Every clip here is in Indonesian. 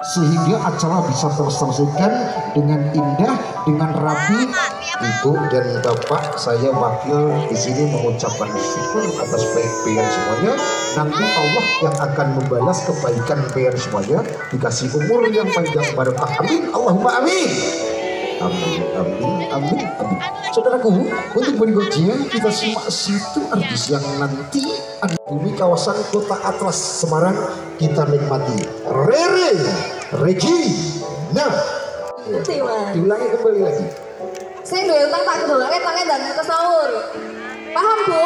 sehingga acara bisa terselesaikan dengan indah, dengan rapi. Ibu dan bapak, saya wakil di sini mengucapkan syukur atas baik-baikan semuanya. Nanti Allah yang akan membalas kebaikan baik semuanya, dikasih umur yang panjang barokah. Amin, Allahumma amin. Amin, amin, amin, amin. Saudaraku, untuk berikutnya kita simak satu artis yang nanti ada di kawasan Kota Atlas Semarang. Kita nikmati Rere Regina. Diulangi kembali lagi. Saya doyan tak kedolake tangan dan ke sahur. Paham, Bu?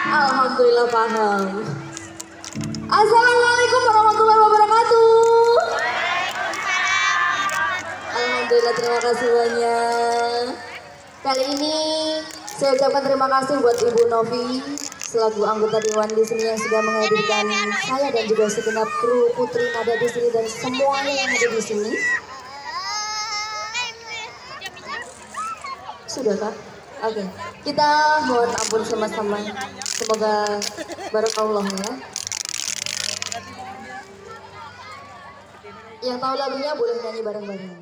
Alhamdulillah paham. Assalamualaikum warahmatullahi wabarakatuh. Alhamdulillah, terima kasih banyak. Kali ini saya ucapkan terima kasih buat Ibu Novi selaku anggota Dewan di sini yang sudah menghadirkan saya dan juga segenap kru Putri Nada di sini dan semuanya yang ada di sini. Sudah Kak? Oke. Kita mohon ampun sama-sama. Semoga barokallah ya. Yang tahu lagunya boleh nyanyi bareng-bareng.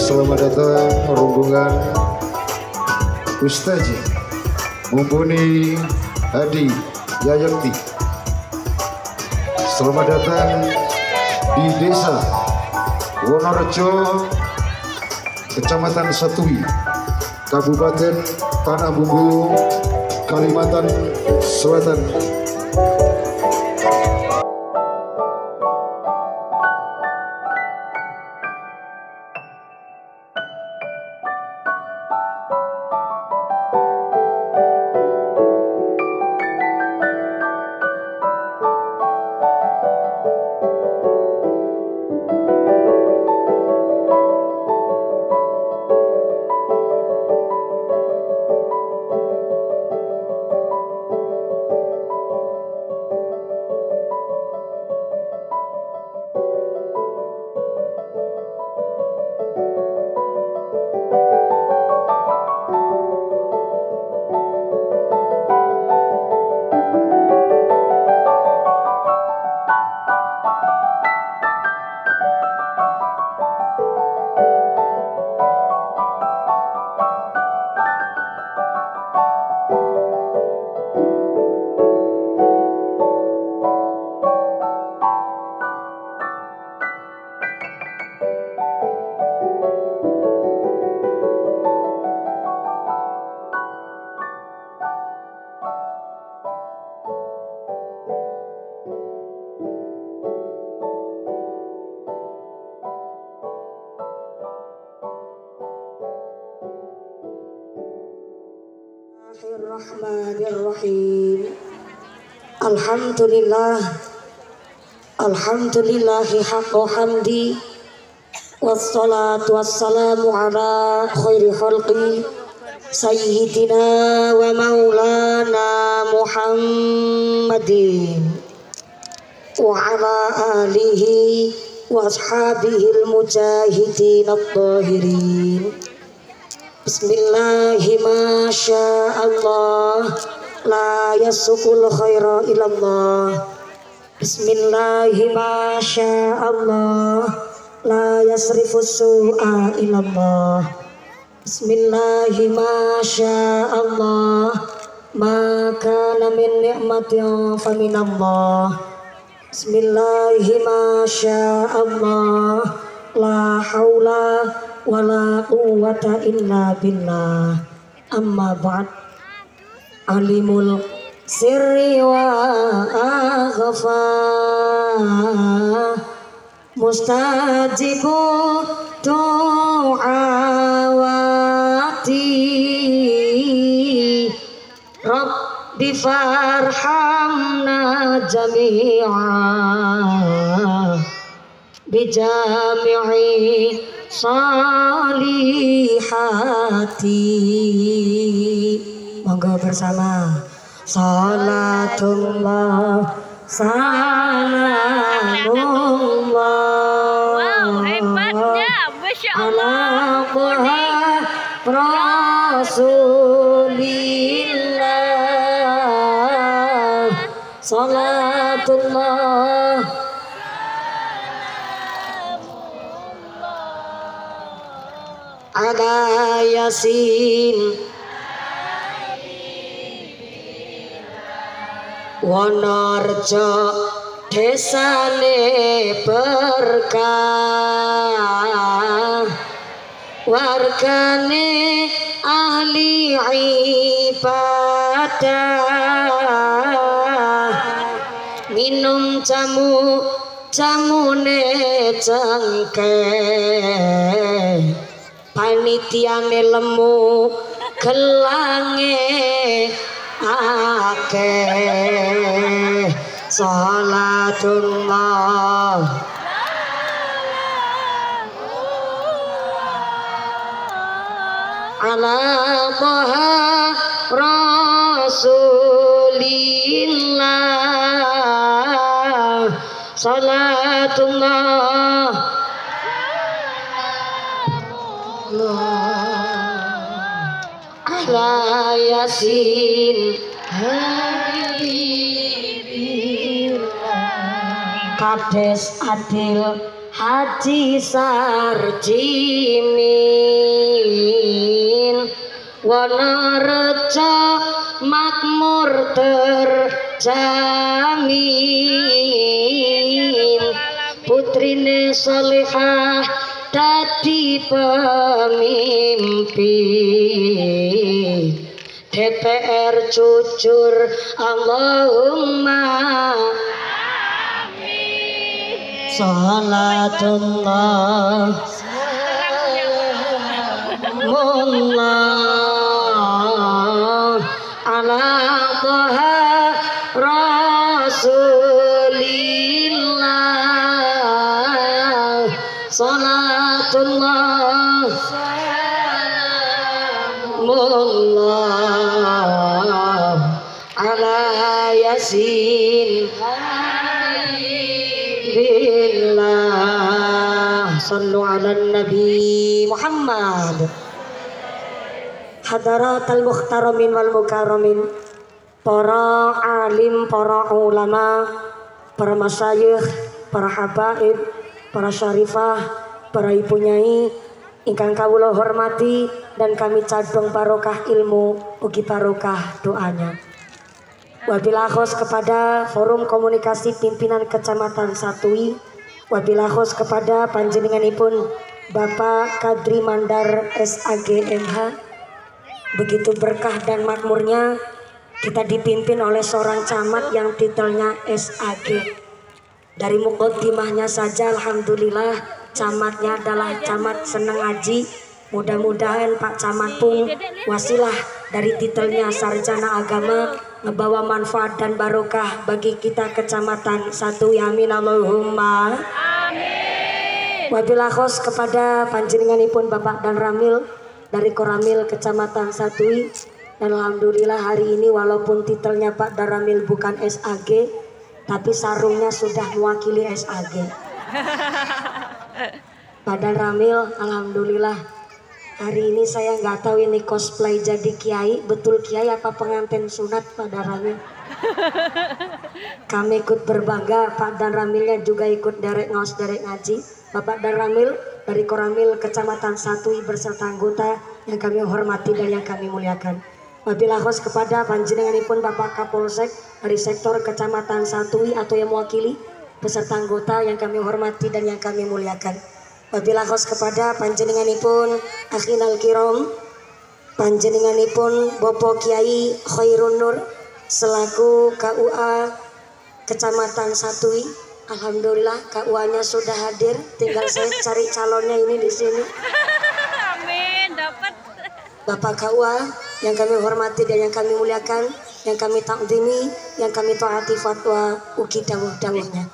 Selamat datang rombongan Ustaz Mumpuni Hadi Yayakti. Selamat datang di Desa Wonorejo, Kecamatan Satui, Kabupaten Tanah Bumbu, Kalimantan Selatan. Bismillahirrahmanirrahim. Alhamdulillahi haqqa hamdi, wassalatu wassalamu ala khairi khalqi sayyidina wa maulana Muhammadin wa ala alihi wa ashabihi al-mujahidin at-tahirin. Bismillahi masyaallah, la yasukul khaira ilallah. Bismillahi masyaallah, la yasrifus su'a ilallah. Bismillahi masyaallah, ma kana min ni'matin faminallah. Bismillahi masyaallah, la haula wala quwwata illa billah. Amma ba'd. Alimul sirri wa akhfa, mustajibu du'awati, Rabbi farhamna jami'a bijami'i salihati. Monggo bersama. Salatullah salamullah ala Rasulillah. Salatullah ala Yasin Wonorejo desane berkah, wargane ahli ibadah, minum jamune cengkeh, panitiane lemu gelange akeh. Salatullah ala Taha Rasulillah. Salatullah ala Yasin Kades Adil Haji Sarjimin Wonorejo makmur terjamin, putrine solehah dadi pemimpin, DPR jujur Allahumma salatullah mullah ala Taha Rasulillah. Salatullah mullah ala Yasin billah. Sallu ala Nabi Muhammad. Hadaratul muhtaramin wal mukarramin, para alim, para ulama, para masyayikh, para habaib, para syarifah, para ibu nyai ingkang kawula hormati dan kami cadong barokah ilmu ugi barokah doanya. Wabillahi khos kepada Forum Komunikasi Pimpinan Kecamatan Satui, wabillahi khos kepada panjenenganipun Bapak Kadri Mandar SAG MH. Begitu berkah dan makmurnya kita dipimpin oleh seorang camat yang titelnya SAG. Dari muqaddimahnya saja alhamdulillah camatnya adalah camat seneng ngaji. Mudah-mudahan Pak Camat pun wasilah dari titelnya sarjana agama ngebawa manfaat dan barokah bagi kita Kecamatan Satui. Amin Allahumma amin. Wabillahi khos kepada panjenenganipun Bapak Dan Ramil dari Koramil Kecamatan Satui, dan alhamdulillah hari ini walaupun titelnya Pak Daramil bukan SAG tapi sarungnya sudah mewakili SAG. Pak Daramil alhamdulillah hari ini saya nggak tahu ini cosplay jadi kiai, betul kiai apa pengantin sunat Pak Daramil. Kami ikut berbangga, Pak Dan Ramilnya juga ikut derek ngaos derek ngaji. Bapak Dan Ramil dari Koramil Kecamatan Satui beserta anggota yang kami hormati dan yang kami muliakan. Wabillahi khos kepada panjenenganipun Bapak Kapolsek dari sektor Kecamatan Satui atau yang mewakili beserta anggota yang kami hormati dan yang kami muliakan. Wabillahi khos kepada panjenenganipun akhinal kiram, panjenenganipun Bapak Kiai Khairun Nur selaku KUA Kecamatan Satui. Alhamdulillah KUA-nya sudah hadir, tinggal saya cari calonnya ini di sini. Amin, dapat. Bapak KUA yang kami hormati dan yang kami muliakan, yang kami takdimi, yang kami taati fatwa ugi dawuh-dawuhnya.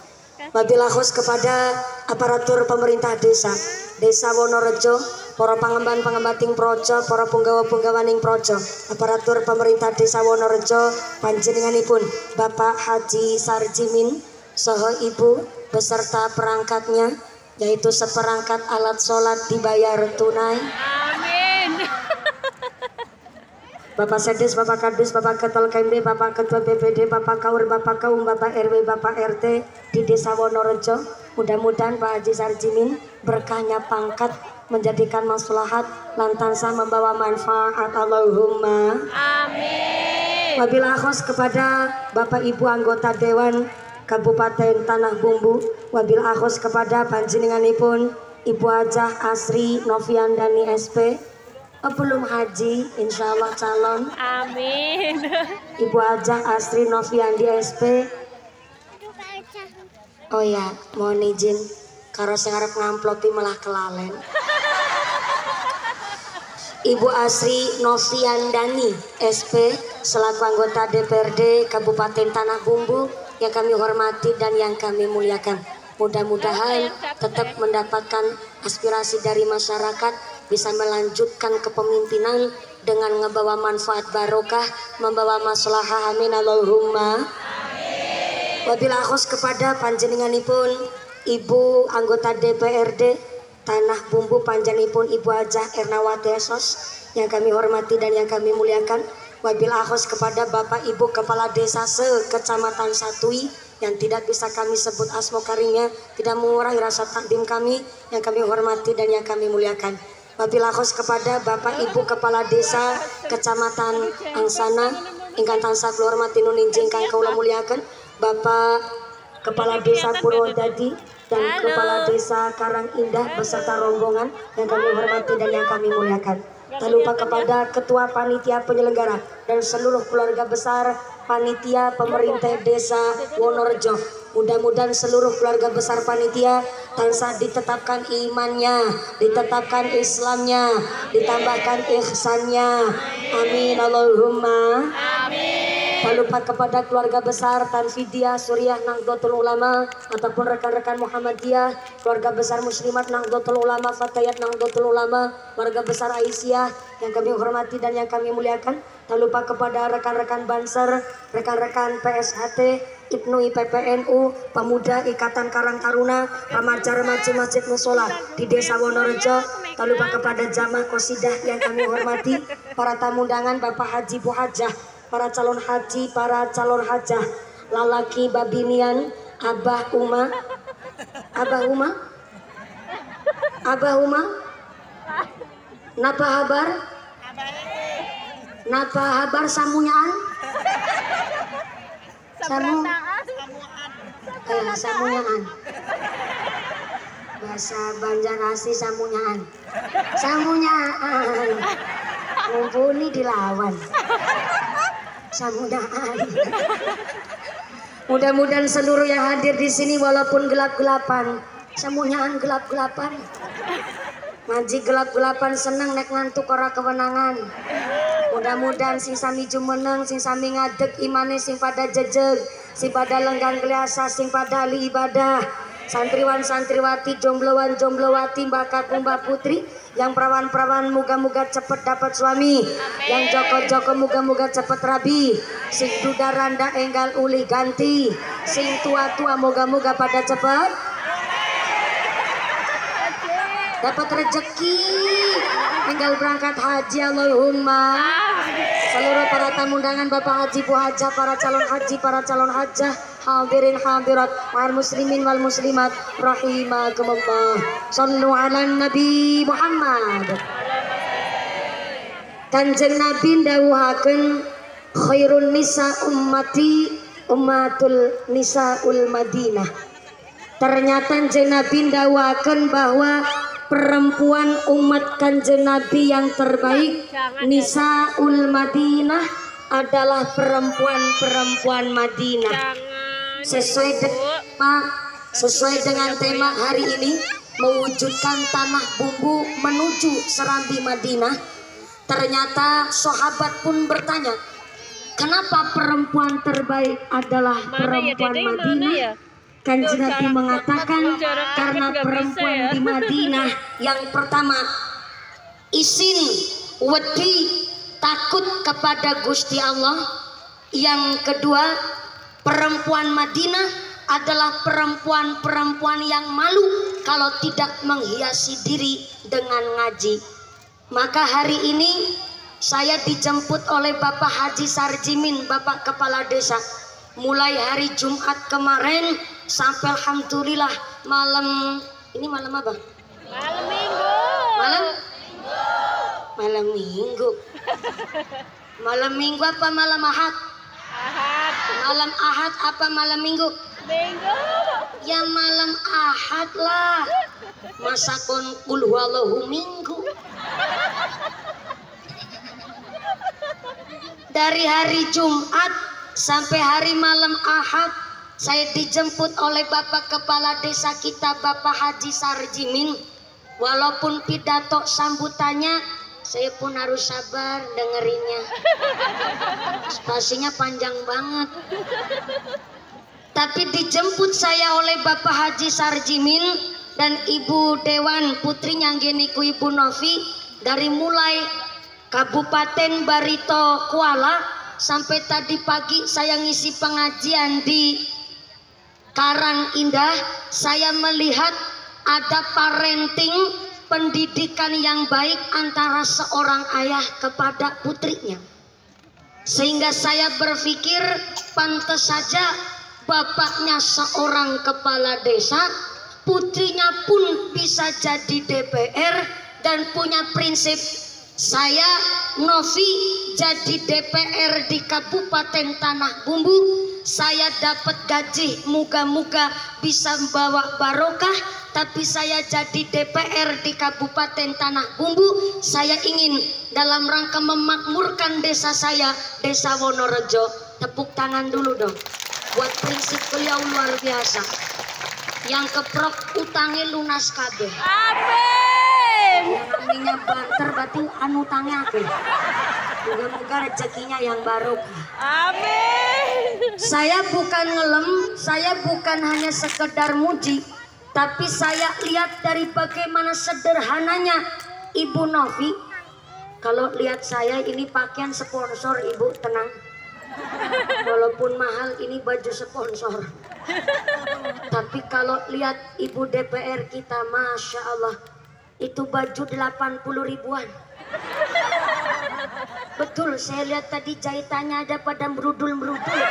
Wabillahi khusus kepada aparatur pemerintah Desa Wonorejo, para pangemban-pangembating projo, para punggawa-punggawaning projo, aparatur pemerintah Desa Wonorejo, panjenenganipun Bapak Haji Sarjimin saha Ibu beserta perangkatnya, yaitu seperangkat alat sholat dibayar tunai. Amin. Bapak Sedis, Bapak Kadis, Bapak Ketua KMD, Bapak Ketua BPD, Bapak Kaur, Bapak Kaum, Bapak RW, Bapak RT di Desa Wonorejo. Mudah-mudahan Pak Haji Sarjimin berkahnya pangkat menjadikan maslahat lantasan membawa manfaat. Allahumma Amin. wabillahi khusus kepada Bapak Ibu anggota Dewan Kabupaten Tanah Bumbu, wabillahi khusus kepada panjenenganipun Ibu Hajah Asri Noviandani SP. Belum haji, insya Allah calon. Amin. Ibu Hajah Asri Noviandi SP. Oh ya, mohon izin, karo sing arep ngamploti malah kelalen. Ibu Asri Noviandani SP selaku anggota DPRD Kabupaten Tanah Bumbu yang kami hormati dan yang kami muliakan. Mudah-mudahan tetap mendapatkan aspirasi dari masyarakat, bisa melanjutkan kepemimpinan dengan membawa manfaat barokah, membawa maslahah. Amin Allahumma. Wabillahi khusus kepada panjenenganipun Ibu anggota DPRD Tanah Bumbu, panjenenganipun Ibu Hajah Ernawati Esos yang kami hormati dan yang kami muliakan. Wabillahi khusus kepada Bapak Ibu Kepala Desa se-Kecamatan Satui yang tidak bisa kami sebut asmo karingnya, tidak mengurangi rasa takdim kami yang kami hormati dan yang kami muliakan. Wabillahi khusus kepada Bapak Ibu Kepala Desa Kecamatan Angsana ingkang tansah kula hormati nuninji ingkang kula muliakan, Bapak Kepala Desa Purwodadi dan Kepala Desa Karang Indah beserta rombongan yang kami hormati dan yang kami muliakan. Tak lupa kepada Ketua Panitia Penyelenggara dan seluruh keluarga besar Panitia Pemerintah Desa Wonorejo. Mudah-mudahan seluruh keluarga besar panitia tansah ditetapkan imannya, ditetapkan Islamnya, ditambahkan ihsannya. Amin Allahumma. Tak lupa kepada keluarga besar Tanfidiyah Suriah Nahdlatul Ulama ataupun rekan-rekan Muhammadiyah, keluarga besar Muslimat Nahdlatul Ulama, Fatayat Nahdlatul Ulama, keluarga besar Aisyah yang kami hormati dan yang kami muliakan. Tak lupa kepada rekan-rekan Banser, rekan-rekan PSHT, Ibnu IPPNU, Pemuda Ikatan Karang Taruna, remaja-remaja Masjid Musola di Desa Wonorejo. Tak lupa kepada jamaah Qosidah yang kami hormati, para tamu undangan Bapak Haji Bu Hajah, para calon haji, para calon hajah, lalaki babinian, Abah Uma, napa habar samunyaan, samunyaan, bahasa Banjarnasi samunyaan, mumpuni dilawan. Samunyaan. Mudah-mudahan seluruh yang hadir di sini walaupun gelap-gelapan, samunyaan gelap-gelapan. Ngaji gelap-gelapan seneng nek ngantuk ora kewenangan. Mudah-mudahan sing sami jumeneng, sing sami ngadeg imane, sing pada jejeg, sing pada lenggang kliasa, sing pada ahli ibadah. Santriwan santriwati, jombloan jomblowati, mbak kakung mbak putri, yang perawan-perawan muga-muga cepet dapat suami, yang joko-joko muga-muga cepet rabi, sing duda randa enggal uli ganti, sing tua-tua moga-moga pada cepet dapat rezeki tinggal berangkat haji. Allahumma. Seluruh para tamu undangan Bapak Haji Bu Hajah, para calon haji, para calon hajah, hadirin hadirat, wal muslimin wal muslimat rahimakumullah. Shallu ala Nabi Muhammad. Kanjeng Nabi ndawuhaken khairun nisa ummati ummatul nisaul Madinah. Ternyata Kanjeng Nabi ndawuhaken bahwa perempuan umat Kanjeng Nabi yang terbaik Nisaul Madinah adalah perempuan-perempuan Madinah. Sesuai dengan tema hari ini, mewujudkan tanah bumbu menuju Serambi Madinah. Ternyata sahabat pun bertanya, kenapa perempuan terbaik adalah perempuan Madinah? Kanjeng Nabi mengatakan karena perempuan di Madinah yang pertama isin wedi takut kepada Gusti Allah, yang kedua perempuan Madinah adalah perempuan-perempuan yang malu kalau tidak menghiasi diri dengan ngaji. Maka hari ini saya dijemput oleh Bapak Haji Sarjimin, Bapak Kepala Desa. Mulai hari Jumat kemarin sampai alhamdulillah malam ini malam apa? Malam Minggu. Malam Minggu. Malam Minggu apa malam Ahad? Ahad. Malam Ahad apa malam Minggu? Minggu. Ya malam Ahad lah. Masa kon kul huwallahu Minggu. Dari hari Jumat sampai hari malam Ahad saya dijemput oleh Bapak Kepala Desa kita, Bapak Haji Sarjimin. Walaupun pidato sambutannya saya pun harus sabar dengerinnya. Spasinya panjang banget. Tapi dijemput saya oleh Bapak Haji Sarjimin dan Ibu Dewan putrinya geniku Ibu Novi dari mulai Kabupaten Barito Kuala sampai tadi pagi saya ngisi pengajian di Karang Indah. Saya melihat ada parenting pendidikan yang baik antara seorang ayah kepada putrinya, sehingga saya berpikir pantas saja bapaknya seorang kepala desa, putrinya pun bisa jadi DPR dan punya prinsip. Saya Novi jadi DPR di Kabupaten Tanah Bumbu, saya dapat gaji moga-moga bisa membawa barokah. Tapi saya jadi DPR di Kabupaten Tanah Bumbu, saya ingin dalam rangka memakmurkan desa saya, Desa Wonorejo. Tepuk tangan dulu dong buat prinsip beliau luar biasa. Yang keprok utangnya lunas kabeh. Amin. Yang namanya banter berarti anu utangnya akeh. Moga-moga rezekinya yang barokah. Amin. Saya bukan ngelem, saya bukan hanya sekedar muji, tapi saya lihat dari bagaimana sederhananya Ibu Novi. Kalau lihat saya ini pakaian sponsor, Ibu tenang. Walaupun mahal ini baju sponsor. Tapi kalau lihat Ibu DPR kita, Masya Allah, itu baju 80 ribuan. Betul, saya lihat tadi jahitannya ada pada merudul-merudul.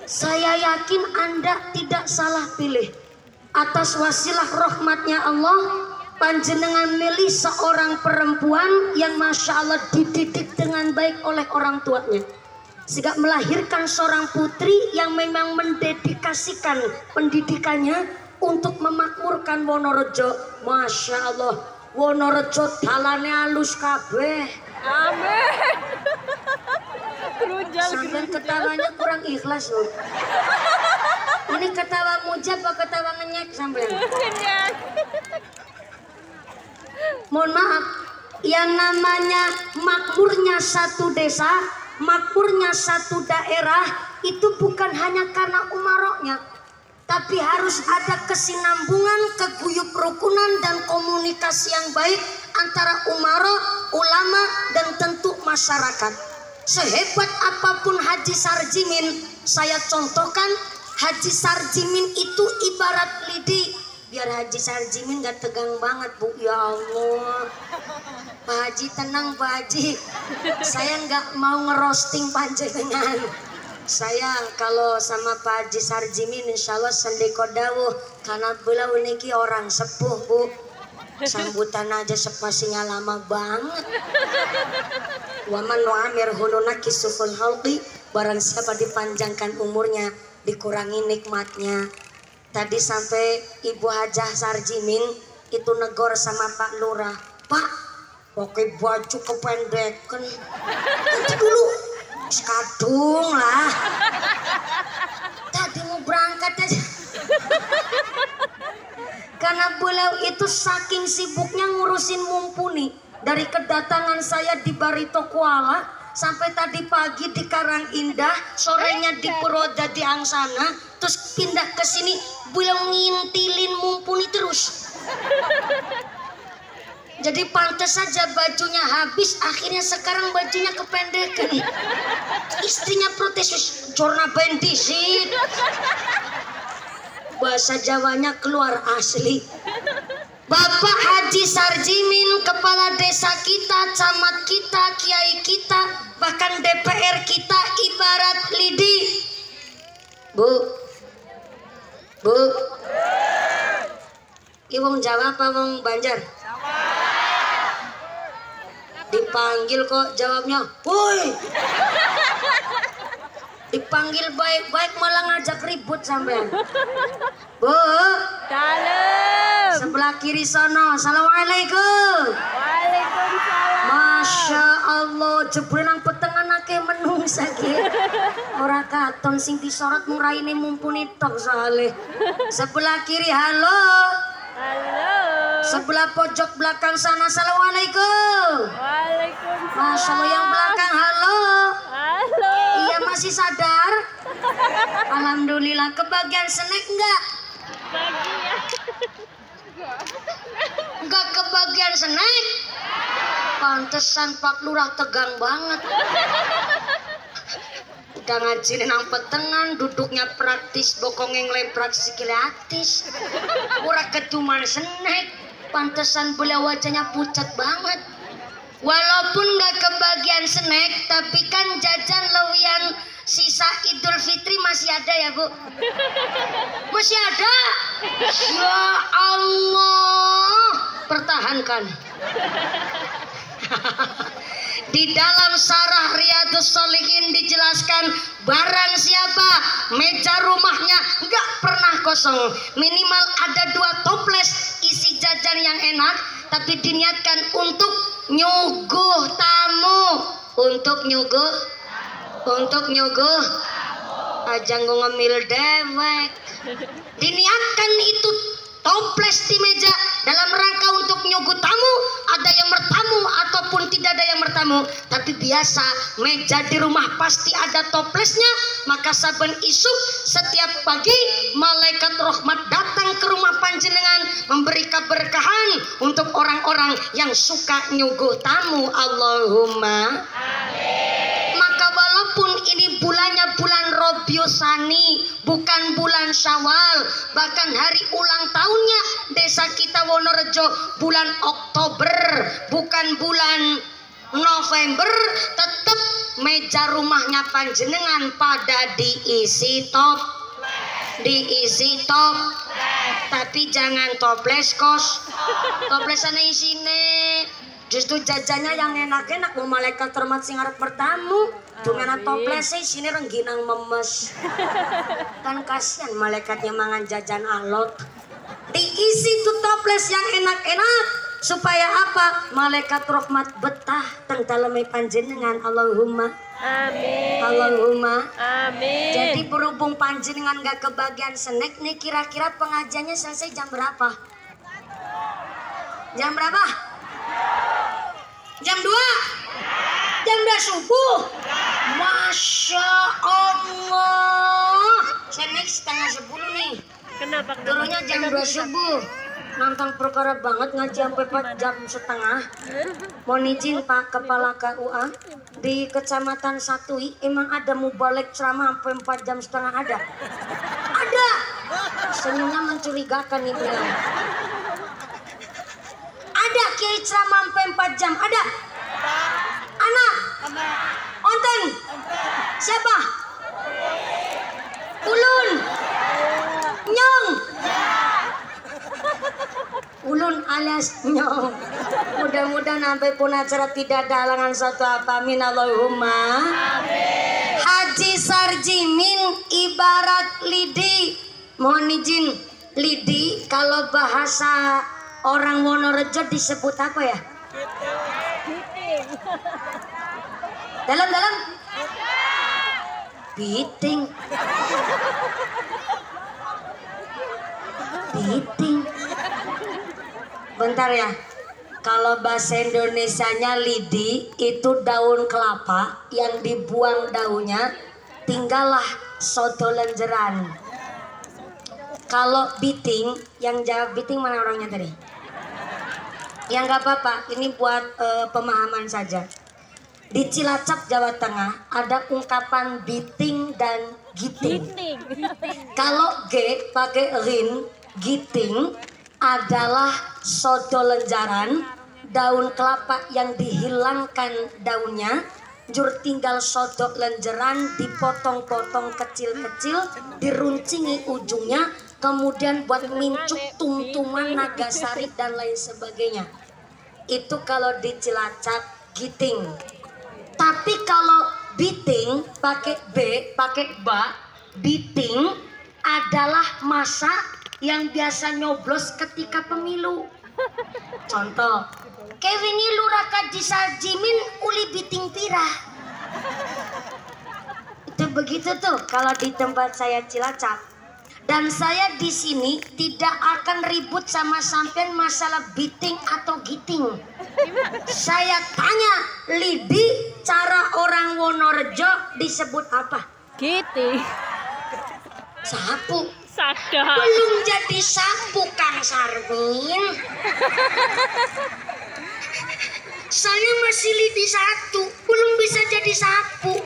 Saya yakin Anda tidak salah pilih. Atas wasilah rahmatnya Allah, panjenengan milih seorang perempuan yang Masya Allah dididik dengan baik oleh orang tuanya, sehingga melahirkan seorang putri yang memang mendedikasikan pendidikannya untuk memakmurkan Wonorejo. Masya Allah, Wonorejo dalane halus kabeh. Amin. Gerunjal, Sampai ketawanya kurang ikhlas loh. Ini ketawa muja apa ketawa ngenyek sampai? Mohon maaf, yang namanya makmurnya satu desa, makmurnya satu daerah itu bukan hanya karena umaroknya, tapi harus ada kesinambungan, keguyup rukunan dan komunikasi yang baik antara umaro, ulama dan tentu masyarakat. Sehebat apapun Haji Sarjimin, saya contohkan Haji Sarjimin itu ibarat lidi. Biar Haji Sarjimin gak tegang banget, Bu. Ya Allah, Pak Haji tenang Pak Haji, saya gak mau ngerosting panjenengan. Saya kalau sama Pak Haji Sarjimin insya Allah sendiko dawuh, karena beliau niki orang sepuh, Bu. Sambutan aja spasinya lama banget. Waman nu'amir hununa kisuful halqi, barang siapa dipanjangkan umurnya dikurangi nikmatnya. Tadi sampai Ibu Hajah Sarjimin itu negor sama Pak Lurah, Pak pakai baju kependekan nanti dulu sekadung lah, tadi mau berangkat aja. Karena beliau itu saking sibuknya ngurusin mumpuni. Dari kedatangan saya di Barito Kuala sampai tadi pagi di Karang Indah, sorenya di Purwodadi Angsana, terus pindah ke sini belum ngintilin mumpuni terus. Jadi pantas saja bajunya habis, akhirnya sekarang bajunya kependekan. Istrinya protes, jorna bendisit. Bahasa Jawanya keluar asli. Bapak Haji Sarjimin, kepala desa kita, camat kita, kiai kita, bahkan DPR kita ibarat lidi. Bu, Iwong Jawa apa wong Banjar? Dipanggil kok jawabnya, woi. Dipanggil baik-baik malah ngajak ribut sampean. Bu, Salam. sebelah kiri sono. Assalamualaikum. Waalaikumsalam. Masya Allah, jebule nang petengan akeh menung sakit. Ora katon sing disorot mung raine mumpuni tok soalé. Sebelah kiri halo. Halo. Sebelah pojok belakang sana. Assalamualaikum. Waalaikumsalam. Masya Allah, yang belakang halo. Halo. Iya masih sadar? Alhamdulillah. Kebagian snack enggak? Bagian. Enggak kebagian snack? Pantesan Pak Lurah tegang banget. Udah ngajinin nang petengan, duduknya praktis, bokongnya ngelemprak sikile atis. Ora ketuman snack. Pantesan beliau wajahnya pucat banget. Walaupun nggak kebagian snack, tapi kan jajan lewian sisa Idul Fitri masih ada ya Bu? Masih ada? Ya Allah, pertahankan. Di dalam Sarah Riyadhus Shalihin dijelaskan barang siapa meja rumahnya nggak pernah kosong, minimal ada 2 toples isi jajan yang enak, tapi diniatkan untuk nyuguh tamu, untuk nyuguh aja ngemil dewek. Diniatkan itu toples di meja dalam rangka untuk nyuguh tamu, ada yang bertamu ataupun tidak ada yang bertamu, tapi biasa meja di rumah pasti ada toplesnya. Maka saben isuk setiap pagi malaikat rahmat datang ke rumah panjenengan memberi keberkahan untuk orang-orang yang suka nyuguh tamu. Allahumma amin. Maka walaupun ini bulannya bulan Rabiul Tsani, bukan bulan Syawal, bahkan hari ulang tahunnya desa kita Wonorejo bulan Oktober, bukan bulan November, tetap meja rumahnya panjenengan pada diisi top, tapi jangan toples kos, toplesan isine. Justru jajannya yang enak-enak, mau malaikat termat sing arep bertamu. Dengan toples sini rengginang memes. Kan kasihan malaikatnya mangan jajan alot. Diisi tuh toples yang enak-enak supaya apa? Malaikat rahmat betah teng daleme panjenengan. Allahumma amin. Allahumma amin. Jadi berhubung panjenengan gak kebagian snack nih, kira-kira pengajiannya selesai jam berapa? Jam berapa? Jam 2? Jam 2 subuh? Masya Allah. Saya naik setengah 10 nih. Kenapa? Turunnya jam 2 subuh. Nantang perkara banget ngaji sampai 4 jam setengah. Mohon izin Pak Kepala KUA, di Kecamatan Satui emang ada mubalek ceramah sampai 4 jam setengah ada? Ada. Senyumnya mencurigakan nih beliau. Ada kiai ceramah sampai 4 jam? Ada? Anak? Onten? Siapa? Ulun? Nyong? Ulun alias Nyong. Mudah-mudahan sampai pun acara tidak ada halangan satu apa. Amin Allahumma amin. Haji Sarjimin ibarat lidi. Mohon izin, lidi kalau bahasa orang Wonorejo disebut apa ya? Dalam biting. Bentar ya. Kalau bahasa Indonesianya lidi itu daun kelapa yang dibuang daunnya, tinggallah soto lenjeran. Kalau biting, yang jawab biting mana orangnya tadi? Ya nggak apa-apa, ini buat pemahaman saja. Di Cilacap, Jawa Tengah ada ungkapan biting dan giting. Kalau G pakai rin, giting adalah soto lenjaran, daun kelapa yang dihilangkan daunnya, jur tinggal soto lenjeran dipotong-potong kecil-kecil, diruncingi ujungnya, kemudian buat mincuk tungtungan nagasari dan lain sebagainya. Itu kalau di Cilacap giting. Tapi kalau biting pakai B, pakai ba, biting adalah masa yang biasa nyoblos ketika pemilu. Contoh, Kevin lurah kaji sarjimin uli biting pirah. Itu begitu tuh kalau di tempat saya Cilacap. Dan saya di sini tidak akan ribut sama sampean masalah biting atau giting. Saya tanya, lidi cara orang Wonorejo disebut apa? Giting. Sapu. Sadar. Belum jadi sapu Kang Sarmin. Saya masih lidi satu, belum bisa jadi sapu.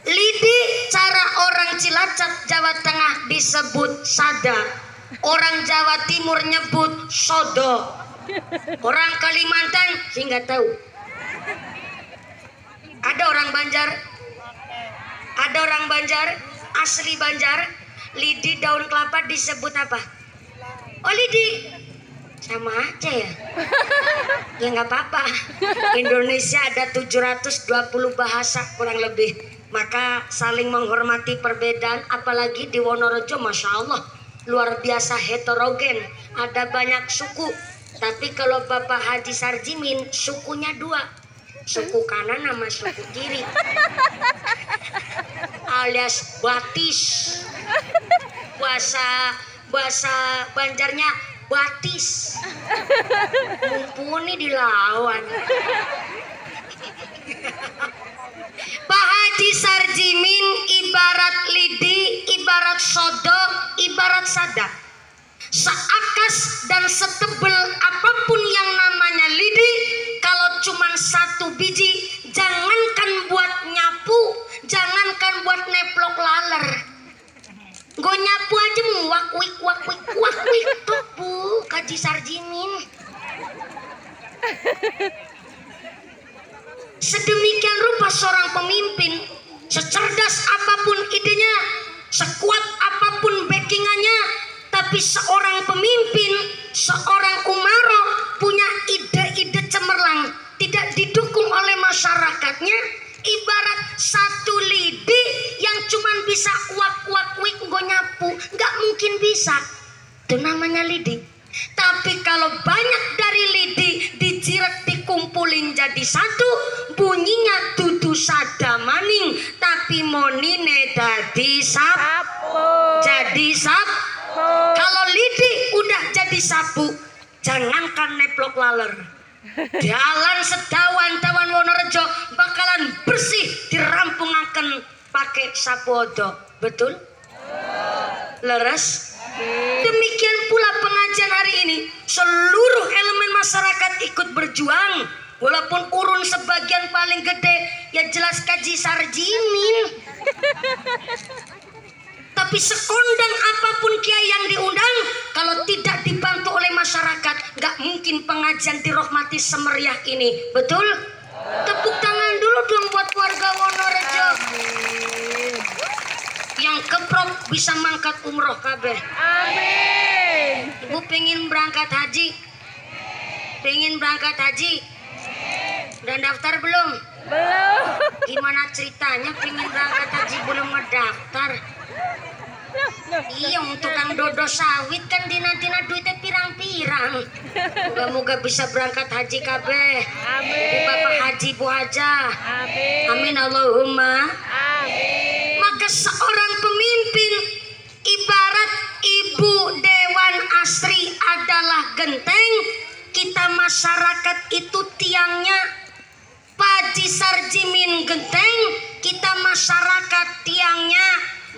Lidi cara orang Cilacap Jawa Tengah disebut sada. Orang Jawa Timur nyebut sodo. Orang Kalimantan nggak tahu. Ada orang Banjar, asli Banjar, lidi daun kelapa disebut apa? Oh lidi, sama aja ya. Ya nggak apa-apa. Indonesia ada 720 bahasa kurang lebih. Maka saling menghormati perbedaan, apalagi di Wonorejo, Masya Allah luar biasa heterogen, ada banyak suku. Tapi kalau Bapak Haji Sarjimin sukunya dua, suku kanan sama suku kiri, alias batis. Bahasa Banjarnya batis. Mumpuni dilawan. Pak Haji Sarjimin ibarat lidi, ibarat sodo, ibarat sada. Seakas dan setebel apapun yang namanya lidi, kalau cuma satu biji, jangankan buat nyapu, jangankan buat neplok laler. Gue nyapu aja wakwik tuh Bu Haji Sarjimin. Sedemikian rupa seorang pemimpin, secerdas apapun idenya, sekuat apapun backingannya, tapi seorang pemimpin, seorang umaro punya ide-ide cemerlang, tidak didukung oleh masyarakatnya, ibarat satu lidi yang cuman bisa wak-wik gue nyapu, nggak mungkin bisa. Itu namanya lidi. Tapi kalau banyak dari lidi dijiret dikumpulin jadi satu, bunyinya dudu sada maning, tapi monine dadi sapu. Jadi sapu. Kalau lidi udah jadi sapu, jangankan neplok laler, jalan sedawan-dawan Wonorejo bakalan bersih dirampungaken pakai sapu odo. Betul? Leres? Demikian pula pengajian hari ini, seluruh elemen masyarakat ikut berjuang. Walaupun urun sebagian paling gede, ya jelas Haji Sarjimin. Tapi sekondang apapun kiai yang diundang, kalau tidak dibantu oleh masyarakat, gak mungkin pengajian dirahmati semeriah ini. Betul? Tepuk tangan dulu dong buat warga Wonorejo. Yang keprok bisa mangkat umroh kabeh. Amin. Ibu pengen berangkat haji? Pengen berangkat haji? Dan daftar belum? Belum. Gimana ceritanya pengen berangkat haji belum ngedaftar? Iya, untuk tukang dodo sawit kan dina-dina duitnya pirang-pirang. Moga-moga bisa berangkat haji kabeh. Amin. Bapak Haji Bu Haja. Amin. Amin Allahumma. Amin. Maka seorang pemimpin ibarat ibu Dewan Asri adalah genteng, kita masyarakat itu tiangnya. Paji Sarjimin Genteng, kita masyarakat tiangnya.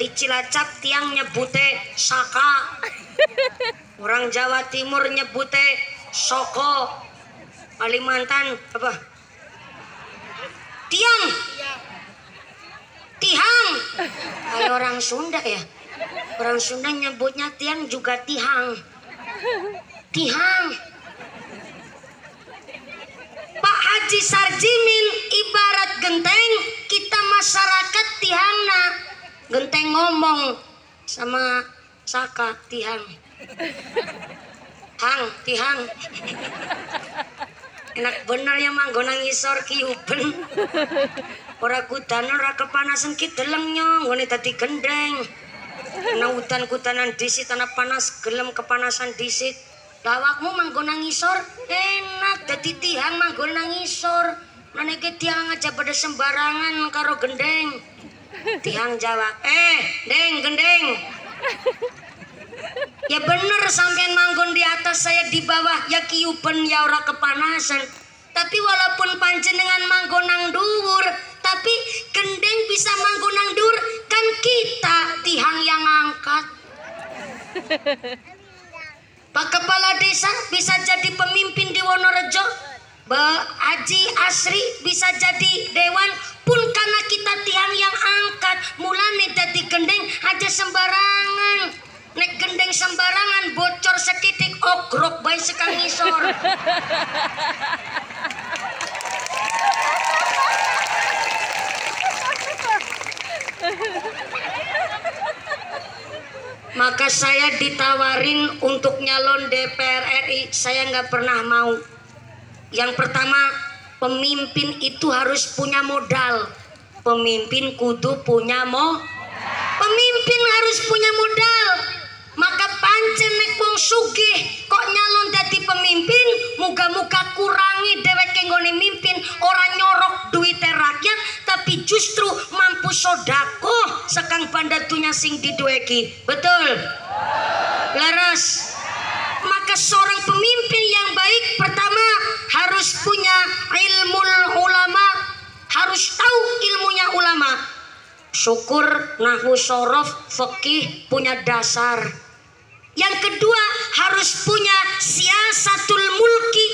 Di Cilacap tiang nyebute Saka. Orang Jawa Timur nyebute Soko. Kalimantan apa? Tiang. Tihang. Kayak orang Sunda ya. Orang Sunda nyebutnya tiang juga tihang. Tihang. Pak Haji Sarjimin ibarat genteng, kita masyarakat tihangna. Genteng ngomong sama Saka tihang. Hang, tihang. Enak bener ya manggona ngisor kiuben. Ora kudan ora kepanasan ki delengnya ngene dadi gendeng. Ana udan-udanan disit tanah panas gelem kepanasan disit. Lawakmu manggona ngisor enak dadi tihang manggona ngisor. Maneke tiang aja pada sembarangan karo gendeng. Tihang jawab, deng gendeng. Ya bener sampean manggon di atas saya di bawah ya kiupen ya ora kepanasan. Tapi walaupun panjenengan manggonang dhuwur, tapi gendeng bisa manggonang dhuwur kan kita tihang yang angkat. Pak Kepala Desa bisa jadi pemimpin di Wonorejo, Mbak Haji Asri bisa jadi dewan pun karena kita tiang yang angkat. Mulane dadi gendeng aja sembarangan. Nek gendeng sembarangan bocor setitik ogrok bae sekang ngisor. Maka saya ditawarin untuk nyalon DPR RI, saya nggak pernah mau. Yang pertama, pemimpin itu harus punya modal. Pemimpin kudu punya Pemimpin harus punya modal. Maka pancen nek wong sugih kok nyalon dadi pemimpin, muga-muga kurangi dheweke nggone mimpin, ora nyorok duwite rakyat, tapi justru mampu sedekah sekang bandatunya sing diduweki. Betul? Laras. Maka seorang pemimpin yang baik pertama harus punya ilmul ulama, harus tahu ilmunya ulama. Syukur, nahwu, sorof, fikih punya dasar. Yang kedua harus punya siasatul mulki,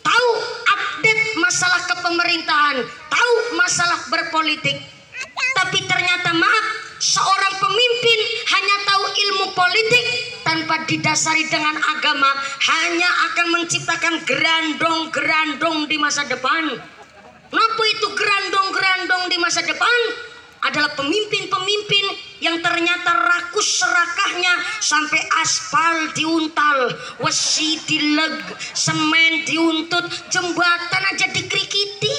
tahu update masalah kepemerintahan, tahu masalah berpolitik. Tapi ternyata maaf, seorang pemimpin hanya tahu ilmu politik tanpa didasari dengan agama hanya akan menciptakan gerandong-gerandong di masa depan. Kenapa itu gerandong-gerandong di masa depan? Adalah pemimpin-pemimpin yang ternyata rakus serakahnya sampai aspal diuntal, wesi dileg, semen diuntut, jembatan aja dikrikiti.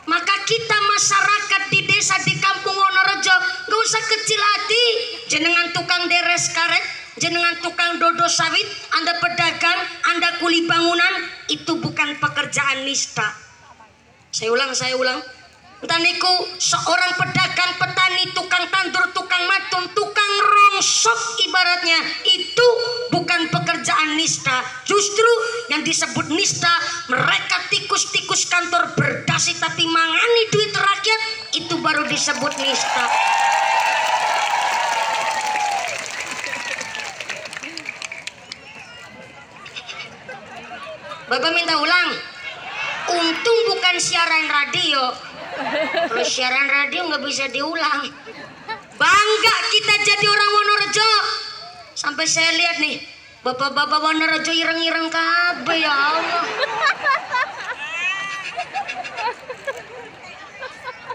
Maka kita masyarakat di desa di kampung Wonorejo gak usah kecil hati. Jenengan tukang deres karet, jenengan tukang dodo sawit, Anda pedagang, Anda kuli bangunan, itu bukan pekerjaan nista. Saya ulang. Entah niku seorang pedagang, petani, tukang tandur, tukang matung, tukang rongsok ibaratnya, itu bukan pekerjaan nista. Justru yang disebut nista, mereka tikus-tikus kantor berdasi tapi mangani duit rakyat, itu baru disebut nista. Bapak minta ulang. Untung bukan siaran radio. Kalau siaran radio nggak bisa diulang. Bangga kita jadi orang Wonorejo. Sampai saya lihat nih, bapak-bapak Wonorejo ireng-ireng kabeh, ya Allah.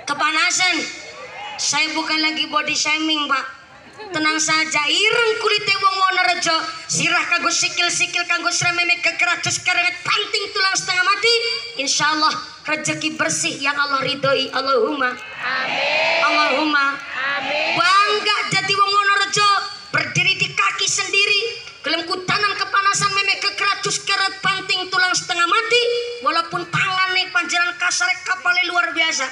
Kepanasan. Saya bukan lagi body shaming, Pak. Tenang saja, ireng kulite wong Wonorejo, sirah kanggo sikil-sikil kanggo srememe kekeratus karenget panting tulang setengah mati. Insyaallah rezeki bersih yang Allah ridhoi. Allahumma amin. Allahumma amin. Bangga jadi wong Wonorejo, berdiri di kaki sendiri, gelem kutanan kepanasan meme kekeratus karet panting tulang setengah mati, walaupun tangane panjenengan kasar kapale luar biasa.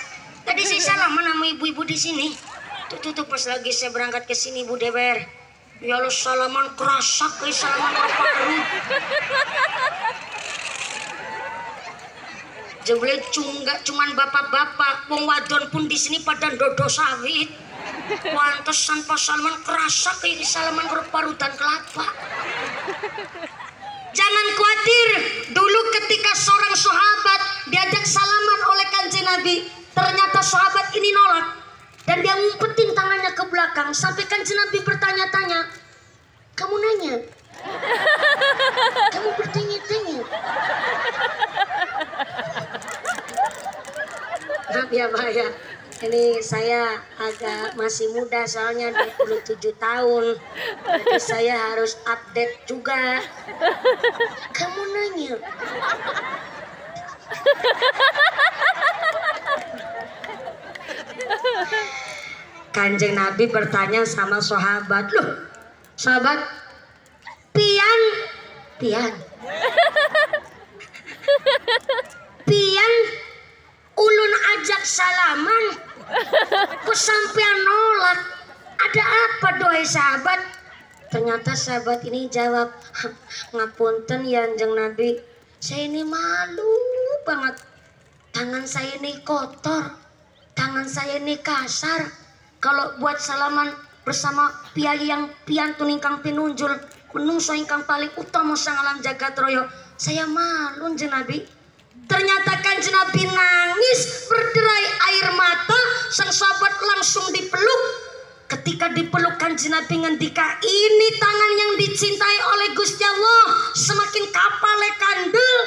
Tadi saya salaman sama ibu-ibu di sini. Tuh pas lagi saya berangkat ke sini Bu Deber. Ya Allah salaman kerasak kayak salaman paru. Jebule nggak cuman bapak-bapak, wong wadon pun di sini pada dodo sawit. Pantesan pas salaman kerasak kayak salaman parutan kelapa. Jangan khawatir, dulu ketika seorang sahabat diajak salaman oleh Kanjeng Nabi, ternyata sahabat ini nolak dan dia ngumpetin tangannya ke belakang sampai Kanjeng Nabi bertanya-tanya, kamu nanya, kamu bertanya-tanya. Maaf ya Pak ya, ini saya agak masih muda soalnya 27 tahun. Jadi saya harus update juga. Kamu nanya. Kanjeng Nabi bertanya sama sahabat, loh sahabat, pian ulun ajak salaman kesampean nolak, ada apa doa sahabat? Ternyata sahabat ini jawab, ngapunten ya Kanjeng Nabi, saya ini malu banget, tangan saya ini kotor, tangan saya ini kasar, kalau buat salaman bersama piai yang piantun ingkang pinunjul menungso ingkang paling utama sang alam jagat raya, saya malu Kanjeng Nabi. Ternyata Kanjeng Nabi nangis berderai air mata, sang sahabat langsung dipeluk. Ketika dipeluk Kanjeng Nabi ngendika, ini tangan yang dicintai oleh Gusti Allah, semakin kapale kandel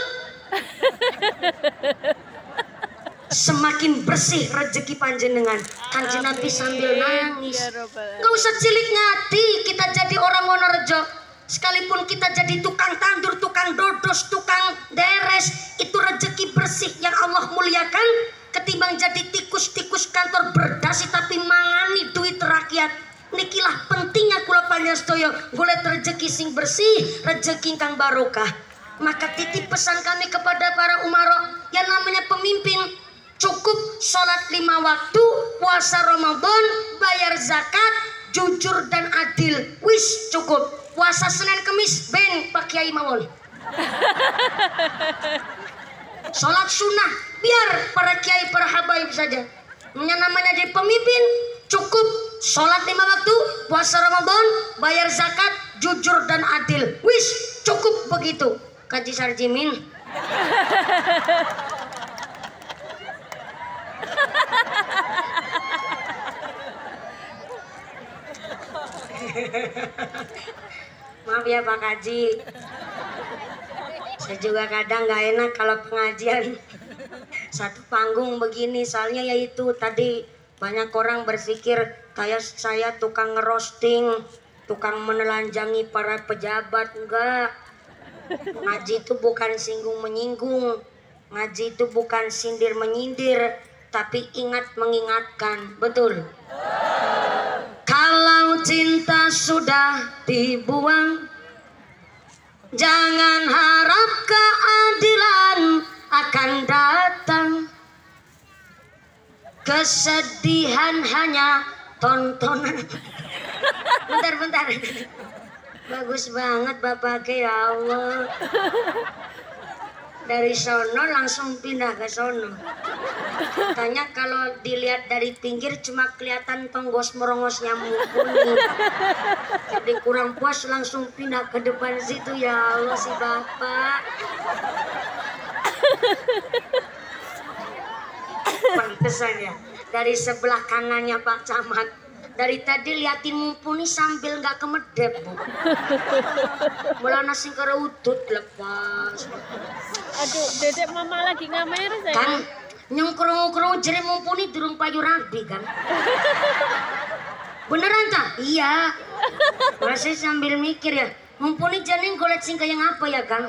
semakin bersih rezeki panjenengan. Kanjeng Nabi sambil nangis. Gak usah cilik ngati kita jadi orang Wonorejo, sekalipun kita jadi tukang tandur, tukang dodos, tukang deres, itu rezeki bersih yang Allah muliakan ketimbang jadi tikus-tikus kantor berdasi tapi mangani duit rakyat. Nikilah pentingnya kula panjenengan golek rezeki sing bersih, rezeki kang barokah. Maka titip pesan kami kepada para umaro yang namanya pemimpin, cukup sholat 5 waktu, puasa Ramadan, bayar zakat, jujur dan adil, wis cukup. Puasa Senin Kemis ben Pak Kiai mawon. Sholat sunnah biar para kiai para habaib saja. Yang namanya jadi pemimpin cukup sholat 5 waktu, puasa Ramadan, bayar zakat, jujur dan adil, wis cukup begitu. Kaji Sarjimin. Maaf ya Pak Kaji, saya juga kadang nggak enak kalau pengajian satu panggung begini, soalnya yaitu tadi banyak orang berpikir kayak saya tukang ngerosting, tukang menelanjangi para pejabat. Enggak, ngaji itu bukan singgung menyinggung, ngaji itu bukan sindir menyindir, tapi ingat mengingatkan, betul? Kalau cinta sudah dibuang, jangan harap keadilan akan datang. Kesedihan hanya tontonan. Bentar. Bagus banget Bapak, ya Allah. Dari sono langsung pindah ke sono. Katanya kalau dilihat dari pinggir cuma kelihatan tonggos merongosnya mumpuni. Jadi kurang puas langsung pindah ke depan situ, ya Allah si Bapak. Pantesan ya, dari sebelah kanannya Pak Camat, dari tadi liatin mumpuni sambil nggak kemedep Bu. Mulana sing karo udut lepas. Aduh, dedek mama lagi ngamer saya. Kan nyengkrong-krong jere mumpuni durung payu rabi kan. Beneran tak? Iya. Masih sambil mikir ya, mumpuni janin golek sing kayak apa ya Kang?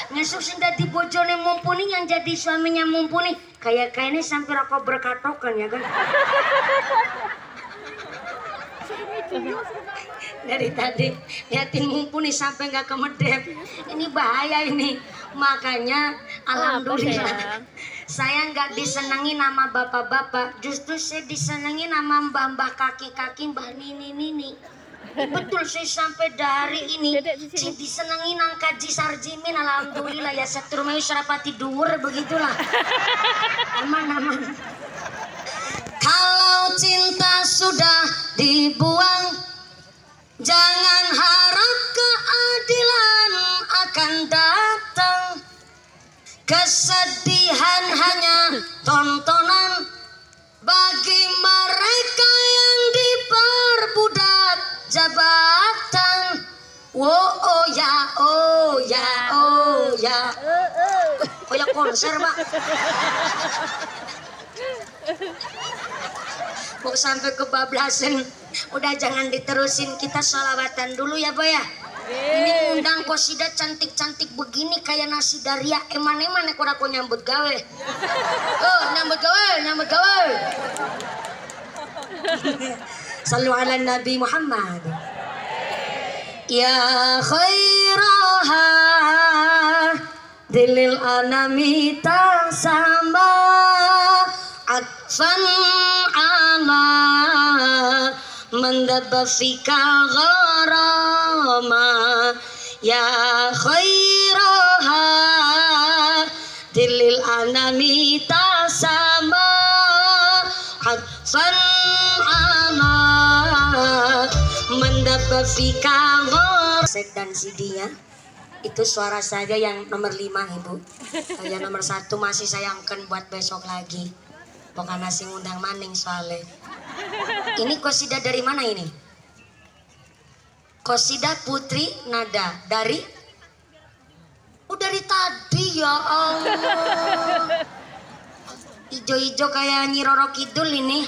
Ngesuk sing dadi bojone mumpuni yang jadi suaminya mumpuni kayaknya sampai rokok berkatokan ya kan. Dari tadi liatin mumpuni sampai nggak kemedep, ini bahaya ini. Makanya alhamdulillah Saya nggak disenangi nama bapak-bapak, justru saya disenangi nama mbah-mbah kaki-kaki, mbah nini-nini. Betul, saya sampai dari ini saya disenangi nang kaji sarjimin, alhamdulillah ya seturmai serapati dhuwur begitulah. Aman. Kalau cinta sudah dibuang, jangan harap keadilan akan datang. Kesedihan hanya tontonan bagi mereka yang diperbudak jabatan. Oh ya konser Pak. Mau sampai kebablasan, udah jangan diterusin, kita sholawatan dulu ya Pak ya. Ini undang kosida cantik-cantik begini kayak nasi daria, eman-eman aku nyambut gawe. Oh nyambut gawe. Sallu ala Nabi Muhammad. Ya khairaha dilil anami tasama atfan ala mendabafika gharama. Ya khairaha dilil anami tasama atfan ala mendabafika gharama. Set dan CD-nya itu suara saja yang nomor 5 Ibu. Yang nomor 1 masih sayangkan buat besok lagi. Pokoknya nasi ngundang maning soalnya. Ini kosida dari mana ini? Kosida Putri Nada dari? Dari tadi ya Allah. Ijo-ijo kayak Nyi Roro Kidul ini.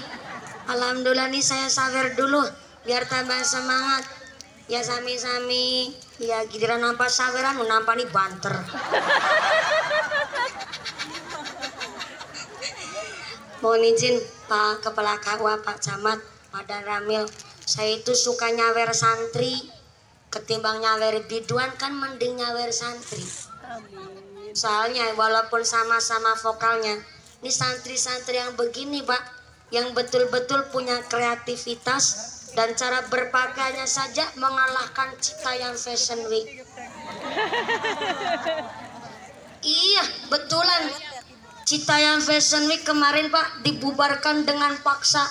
Alhamdulillah nih saya sawer dulu biar tambah semangat. Ya sami-sami. Ya giliran nampak saweran nampak nih banter. Mohon izin Pak Kepala KUA, Pak Camat, Pak Dan Ramil, saya itu suka nyawer santri ketimbang nyawer biduan, kan mending nyawer santri. Soalnya walaupun sama-sama vokalnya, ini santri-santri yang begini Pak, yang betul-betul punya kreativitas dan cara berpakaiannya saja mengalahkan Citayam Fashion Week. Iya, betulan. Citayam Fashion Week kemarin Pak dibubarkan dengan paksa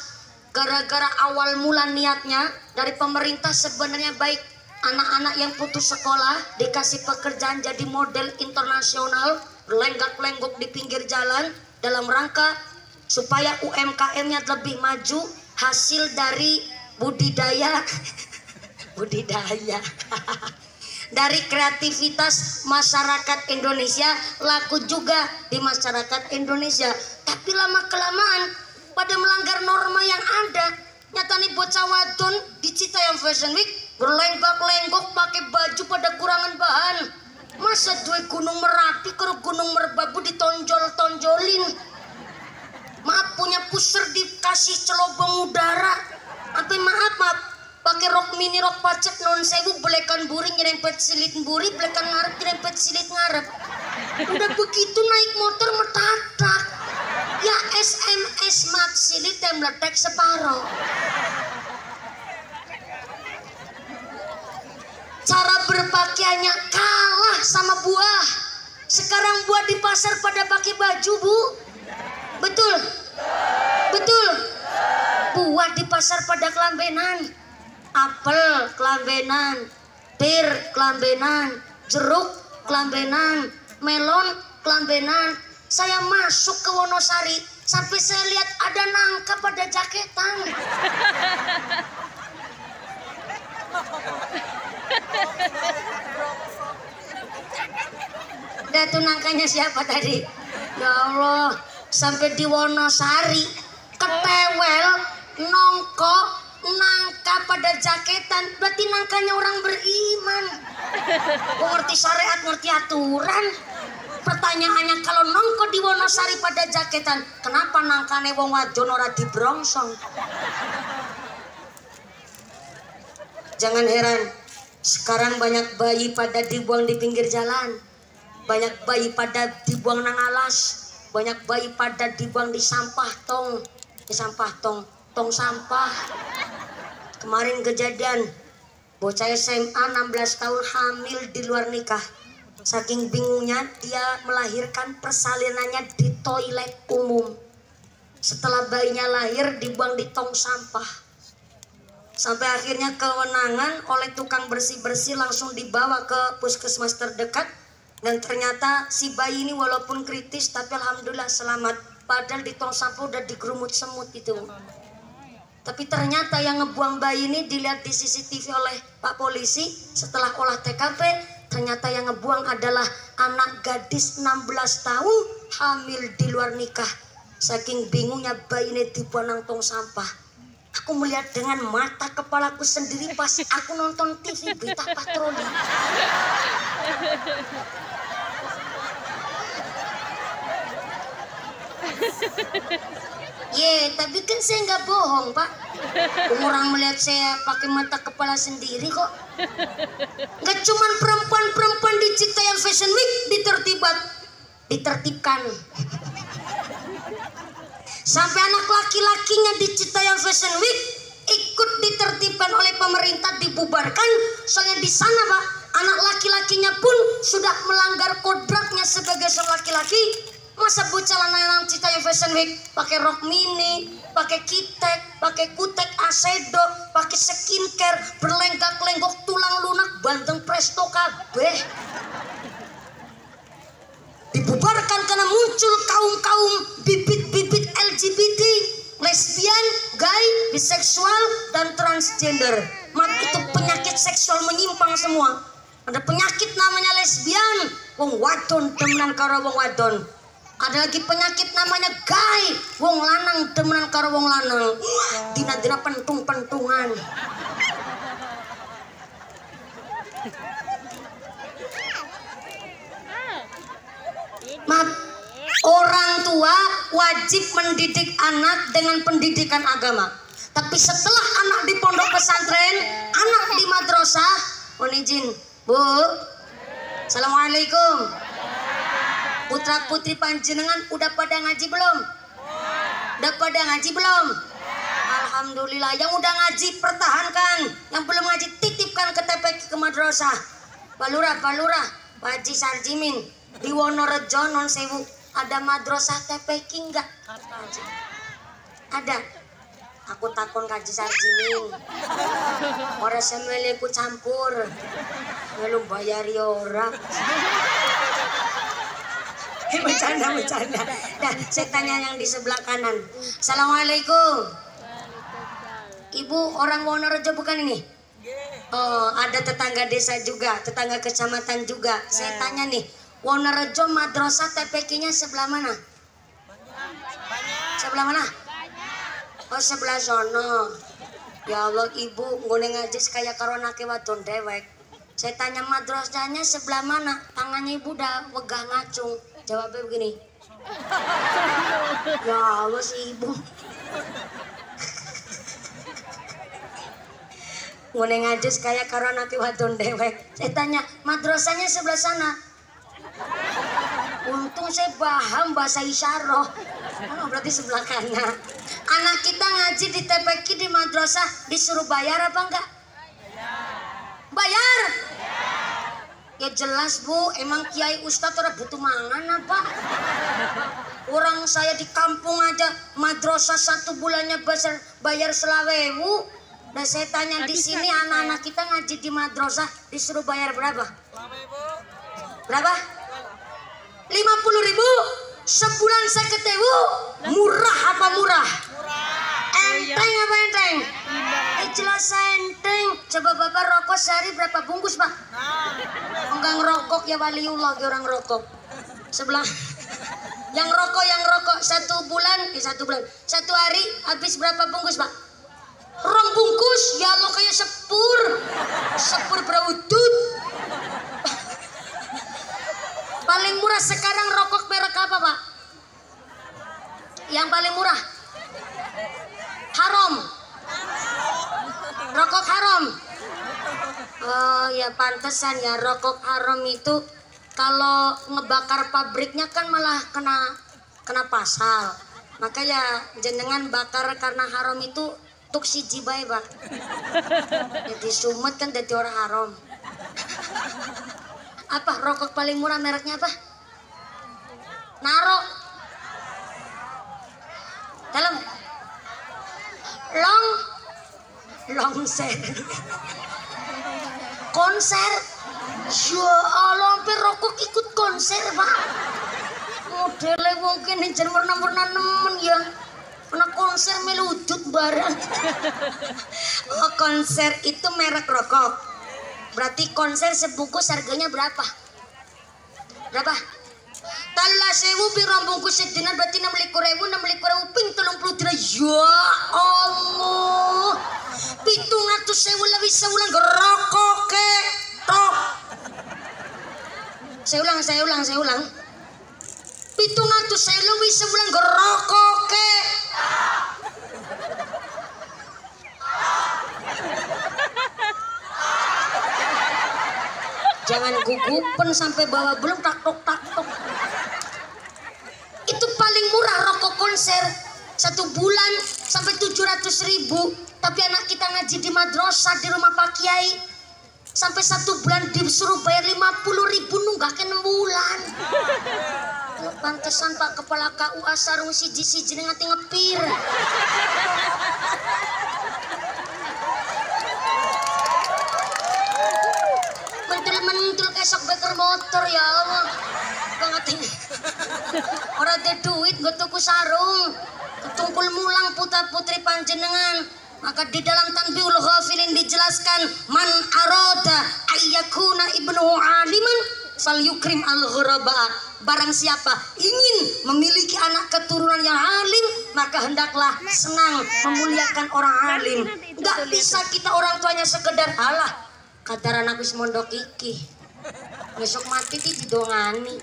gara-gara awal mula niatnya dari pemerintah sebenarnya baik. Anak-anak yang putus sekolah dikasih pekerjaan jadi model internasional, lenggak-lenggok di pinggir jalan dalam rangka supaya UMKM-nya lebih maju hasil dari budidaya dari kreativitas masyarakat Indonesia, laku juga di masyarakat Indonesia. Tapi lama kelamaan pada melanggar norma yang ada. Nyata nih bocah wadon di Citayam Fashion Week berlenggak-lenggok pakai baju pada kurangan bahan. Masa duwe Gunung Merapi ke Gunung Merbabu ditonjol-tonjolin. Maaf, punya pusar dikasih celobong udara. Apa maaf pakai rok mini rok pacek non sewu belekan buri nyerempet silit buri belekan ngarep nyerempet silit ngarep. Udah begitu naik motor metatak ya SMS mat silit dan meletek separoh. Cara berpakaiannya kalah sama buah. Sekarang buah di pasar pada pakai baju Bu. Betul buah di pasar pada kelambenan, apel kelambenan, pir kelambenan, jeruk kelambenan, melon kelambenan. Saya masuk ke Wonosari sampai saya lihat ada nangka pada jaketan. Udah tuh nangkanya siapa tadi? Ya Allah, sampai di Wonosari ketewel nongko nangka pada jaketan, berarti nangkanya orang beriman. Ngerti syariat, ngerti aturan. Pertanyaannya, kalau nongko di Wonosari pada jaketan, kenapa nangkane wong wadon ora dibrongsong? Jangan heran, sekarang banyak bayi pada dibuang di pinggir jalan, banyak bayi pada dibuang nang alas, banyak bayi pada dibuang di sampah tong sampah. Kemarin kejadian bocah SMA 16 tahun hamil di luar nikah. Saking bingungnya dia melahirkan persalinannya di toilet umum. Setelah bayinya lahir dibuang di tong sampah. Sampai akhirnya kewenangan oleh tukang bersih-bersih langsung dibawa ke puskesmas terdekat. Dan ternyata si bayi ini walaupun kritis tapi alhamdulillah selamat. Padahal di tong sampah udah digerumut semut itu. Tapi ternyata yang ngebuang bayi ini dilihat di CCTV oleh Pak Polisi. Setelah olah TKP, ternyata yang ngebuang adalah anak gadis 16 tahun hamil di luar nikah. Saking bingungnya bayi ini dibuang nang tong sampah. Aku melihat dengan mata kepalaku sendiri pas aku nonton TV berita patroli. Tapi kan saya nggak bohong, Pak. Orang melihat saya pakai mata kepala sendiri kok. Nggak cuman perempuan-perempuan di Citayam Fashion Week ditertibkan. Sampai anak laki-lakinya di Citayam Fashion Week ikut ditertibkan oleh pemerintah, dibubarkan. Soalnya di sana, Pak, anak laki-lakinya pun sudah melanggar kodratnya sebagai seorang laki-laki. Masa bocah lanang Citayam Fashion Week pakai rok mini, pakai kitek, pakai kutek asedo, pakai skincare, berlenggak-lenggok tulang lunak, banteng presto kabeh. Dibubarkan karena muncul kaum-kaum bibit-bibit LGBT, lesbian, gay, biseksual, dan transgender. Itu penyakit seksual menyimpang semua. Ada penyakit namanya lesbian, wong wadon demenan karo wong wadon. Ada lagi penyakit namanya gay, wong lanang demenan karo wong lanang. Dina-dina pentung-pentungan. Orang tua wajib mendidik anak dengan pendidikan agama. Tapi setelah anak di pondok pesantren, anak di madrasah, mohon izin, Bu. Assalamualaikum. Putra putri panjenengan udah pada ngaji belum? Udah pada ngaji belum? Alhamdulillah. Yang udah ngaji pertahankan, yang belum ngaji titipkan ke TPK ke madrasah. Pak Lurah, Pak Haji Sarjimin di Wonorejo non sewu ada madrasah TPK enggak? Ada. Aku takon Haji Sarjimin. Ora semele ku campur. Belum bayar ya ora. Bercanda. Nah, saya tanya yang di sebelah kanan. Assalamualaikum. Ibu orang Wonorejo bukan ini? Oh, ada tetangga desa juga, tetangga kecamatan juga. Saya tanya nih, Wonorejo madrasah TPK-nya sebelah mana? Sebelah mana? Oh, sebelah sono. Ya Allah, ibu ngone ngaji kayak karo anake wadon dewek. Saya tanya madrasahnya sebelah mana? Tangannya ibu udah wegah ngacung. Jawabnya begini. Ya Allah si ibu. Ngone ngaji kayak karo anake wadon dewek. Saya tanya, madrasahnya sebelah sana. Untung saya paham bahasa isyarah. Oh, berarti sebelah kanan. Anak kita ngaji di TPK di madrasah disuruh bayar apa enggak? Bayar? Ya jelas Bu, emang kiai ustadz orang butuh mangan apa? Orang saya di kampung aja madrasah 1 bulannya bayar selawewu. Dan saya tanya di sini anak-anak kita ngaji di madrasah disuruh bayar berapa? Berapa? 50.000 sebulan 50.000. Murah apa murah? Enteng apa enteng? Jelas enteng. Coba bapak rokok sehari berapa bungkus Pak? Enggak ngerokok ya waliullah orang rokok. Sebelah yang rokok 1 bulan 1 hari habis berapa bungkus Pak? 2 bungkus. Ya Allah kayak sepur beraudut. Paling murah sekarang rokok merek apa Pak? Yang paling murah? Haram. Rokok haram. Oh ya pantesan ya rokok haram itu kalau ngebakar pabriknya kan malah kena kena pasal. Makanya jenengan bakar karena haram itu tuk siji bae, Pak. Jadi sumet kan jadi orang haram. Apa rokok paling murah mereknya apa? Naro. Dalam longser. Konser. Ya Allah, sampai rokok ikut konser, Pak. Modelnya mungkin jen warna-warna nemen ya. Anak konser meludut barang. Oh, konser itu merek rokok. Berarti konser sebungkus harganya berapa? Berapa? Tala sewu pirang bungkus sedina berarti 6.000 ping 30 dina. Ya Allah. 700.000 lebih sebulan gerokok ke tok. Saya ulang. 700.000 lebih sebulan gerokok ke. Jangan gugupen sampai bawah belum tak tok. Itu paling murah rokok konser 1 bulan sampai 700.000. Tapi anak kita ngaji di madrasah di rumah Pak Kiai sampai 1 bulan disuruh bayar 50.000 nunggak ke 6 bulan. Pantesan Pak Kepala KUA sarung siji-siji ngati ngepir. Mentul kesok beker motor ya Allah. Banget. Orang ada duit gue tuku sarung. Ketungkul mulang putra putri panjenengan. Maka di dalam Tanbihul Ghafilin dijelaskan man arada ayyakuna ibnu aliman fal yukrim al ghuraba. Barang siapa ingin memiliki anak keturunan yang alim, maka hendaklah senang memuliakan orang alim. Gak bisa kita orang tuanya sekedar alah kadar anak wis mondok iki besok mati didongani.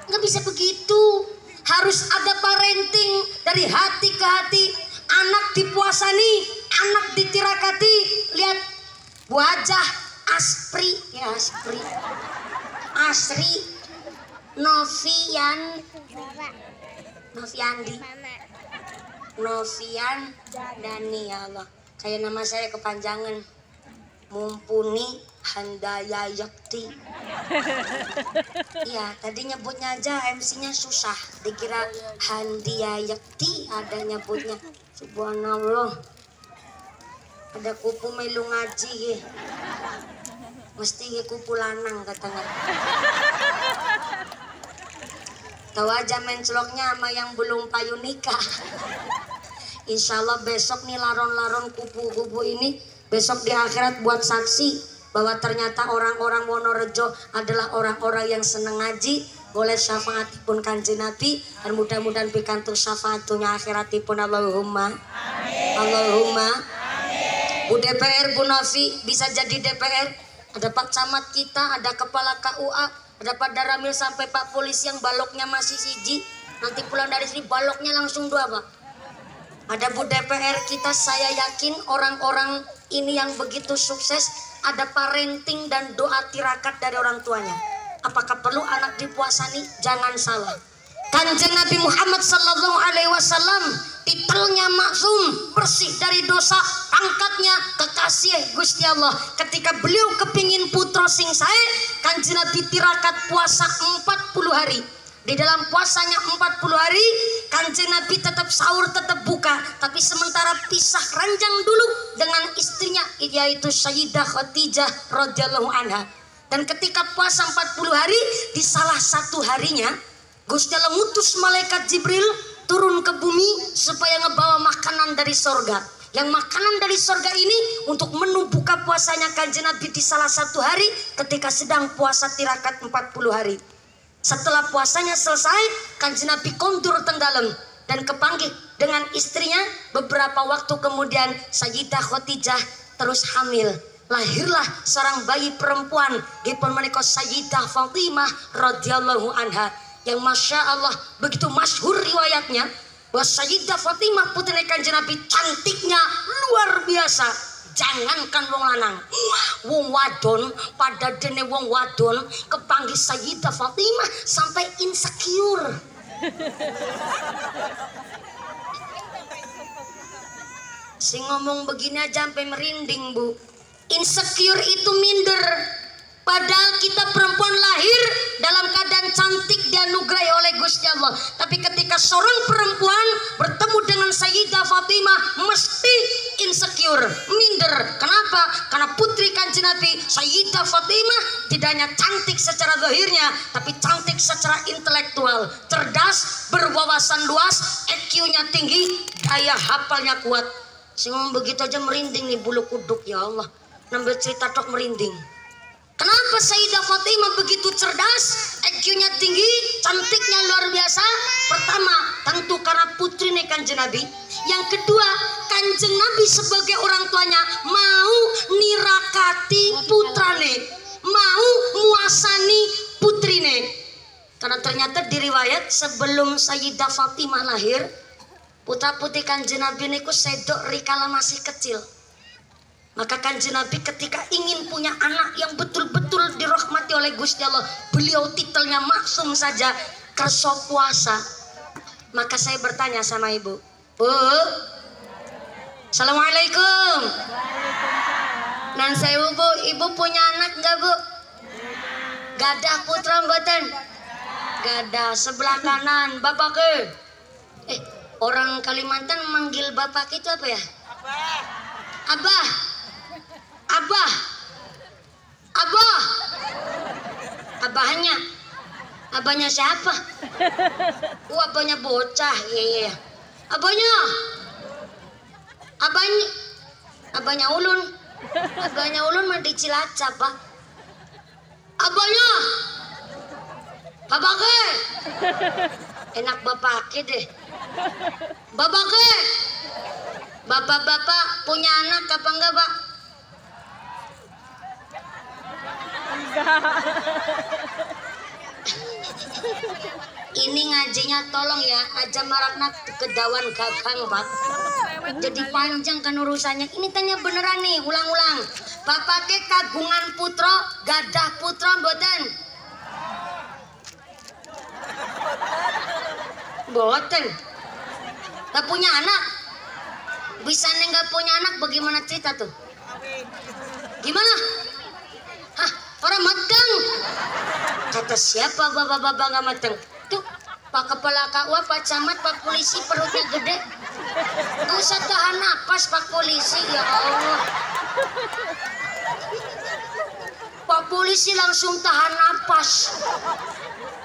Nggak bisa begitu. Harus ada parenting dari hati ke hati. Anak dipuasani, anak ditirakati. Lihat wajah Asri Novian Dani, ya Allah. Kayak nama saya kepanjangan. Mumpuni Handaya Yakti. Iya, tadi nyebutnya aja MC-nya susah. Dikira Handia Yakti, ada nyebutnya. Subhanallah. Ada kupu melu ngaji ye. Mesti ye kupu lanang katanya. Tahu aja menceloknya sama yang belum payu nikah. Insya Allah besok nih laron-laron kupu-kupu ini besok di akhirat buat saksi bahwa ternyata orang-orang Wonorejo adalah orang-orang yang seneng ngaji. Boleh syafaatipun Kanjeng Nabi dan mudah-mudahan pikantuk syafaatnya akhiratipun. Allahumma Allahumma. Bu DPR, Bu Novi bisa jadi DPR. Ada Pak Camat kita, ada Kepala KUA, ada Pak Daramil sampai Pak Polisi yang baloknya masih siji. Nanti pulang dari sini baloknya langsung 2, Pak. Ada Bu DPR kita, saya yakin orang-orang ini yang begitu sukses ada parenting dan doa tirakat dari orang tuanya. Apakah perlu anak dipuasani? Jangan salah. Kanjeng Nabi Muhammad sallallahu alaihi wasallam titelnya maksum, bersih dari dosa, pangkatnya kekasih Gusti Allah. Ketika beliau kepingin putra sing sae, Kanjeng Nabi tirakat puasa 40 hari. Di dalam puasanya 40 hari, Kanjeng Nabi tetap sahur, tetap buka. Tapi sementara pisah ranjang dulu dengan istrinya, yaitu Sayyidah Khadijah radhiyallahu anha. Dan ketika puasa 40 hari, di salah satu harinya, Gusti Allah ngutus malaikat Jibril turun ke bumi supaya ngebawa makanan dari sorga. Yang makanan dari sorga ini untuk menu buka puasanya Kanjeng Nabi di salah satu hari ketika sedang puasa tirakat 40 hari. Setelah puasanya selesai, Kanjeng Nabi kondur tenggelam dan kepanggih dengan istrinya. Beberapa waktu kemudian Sayyidah Khadijah terus hamil. Lahirlah seorang bayi perempuan dipun menika Sayyidah Fatimah radhiyallahu anha, yang masya Allah begitu masyhur riwayatnya bahwa Sayyidah Fatimah putri Kanjeng Nabi cantiknya luar biasa. Jangankan wong lanang, wong wadon, pada dene wong wadon kepanggih Sayyidah Fatimah sampai insecure. Si ngomong begini aja sampai merinding, Bu. Insecure itu minder. Padahal kita perempuan lahir dalam keadaan cantik dianugerahi oleh Gusti Allah. Tapi ketika seorang perempuan bertemu dengan Sayyidah Fatimah mesti insecure, minder. Kenapa? Karena putri Kanjeng Nabi Sayyidah Fatimah tidak hanya cantik secara zahirnya, tapi cantik secara intelektual, cerdas, berwawasan luas, EQ-nya tinggi, daya hafalnya kuat. Si ngomong begitu aja merinding nih bulu kuduk, ya Allah. Nambah cerita tok merinding. Kenapa Sayyidah Fatimah begitu cerdas, EQ-nya tinggi, cantiknya luar biasa? Pertama, tentu karena putri Kanjeng Nabi. Yang kedua, Kanjeng Nabi sebagai orang tuanya mau nirakati putrane, mau muasani putrine. Karena ternyata di riwayat sebelum Sayyidah Fatimah lahir, putra putri Kanjeng Nabi niku sedok rikala masih kecil. Maka Kanjeng Nabi ketika ingin punya anak yang betul-betul dirahmati oleh Gusti Allah, beliau titelnya maksum saja, kerso puasa. Maka saya bertanya sama ibu, Bu, Assalamualaikum. Nan saya Bu, ibu punya anak enggak Bu? Gadah putra mboten? Gadah. Sebelah kanan bapak ke? Orang Kalimantan manggil bapak itu apa ya? Abah. Abah, Abah, abahnya, abahnya siapa? Abahnya bocah, iya. Abahnya, abahnya ulun mah di Cilacap, Pak. Abahnya, babake, enak bapake deh. Babake, bapak-bapak punya anak apa enggak, Pak? Ini ngajinya tolong ya, aja marakna kedawan gagang Pak. Jadi panjang kan urusannya. Ini tanya beneran nih, ulang-ulang. Bapake kagungan putra, gadah putra mboten? Mboten. Gak punya anak? Bisa nggak punya anak bagaimana cerita tuh? Gimana? Hah? Orang matang. Kata siapa bapak-bapak nggak matang? Tuh Pak Kepala KUA, Pak Camat, Pak Polisi perutnya gede. Gak usah tahan napas Pak Polisi, ya Allah. Pak Polisi langsung tahan napas.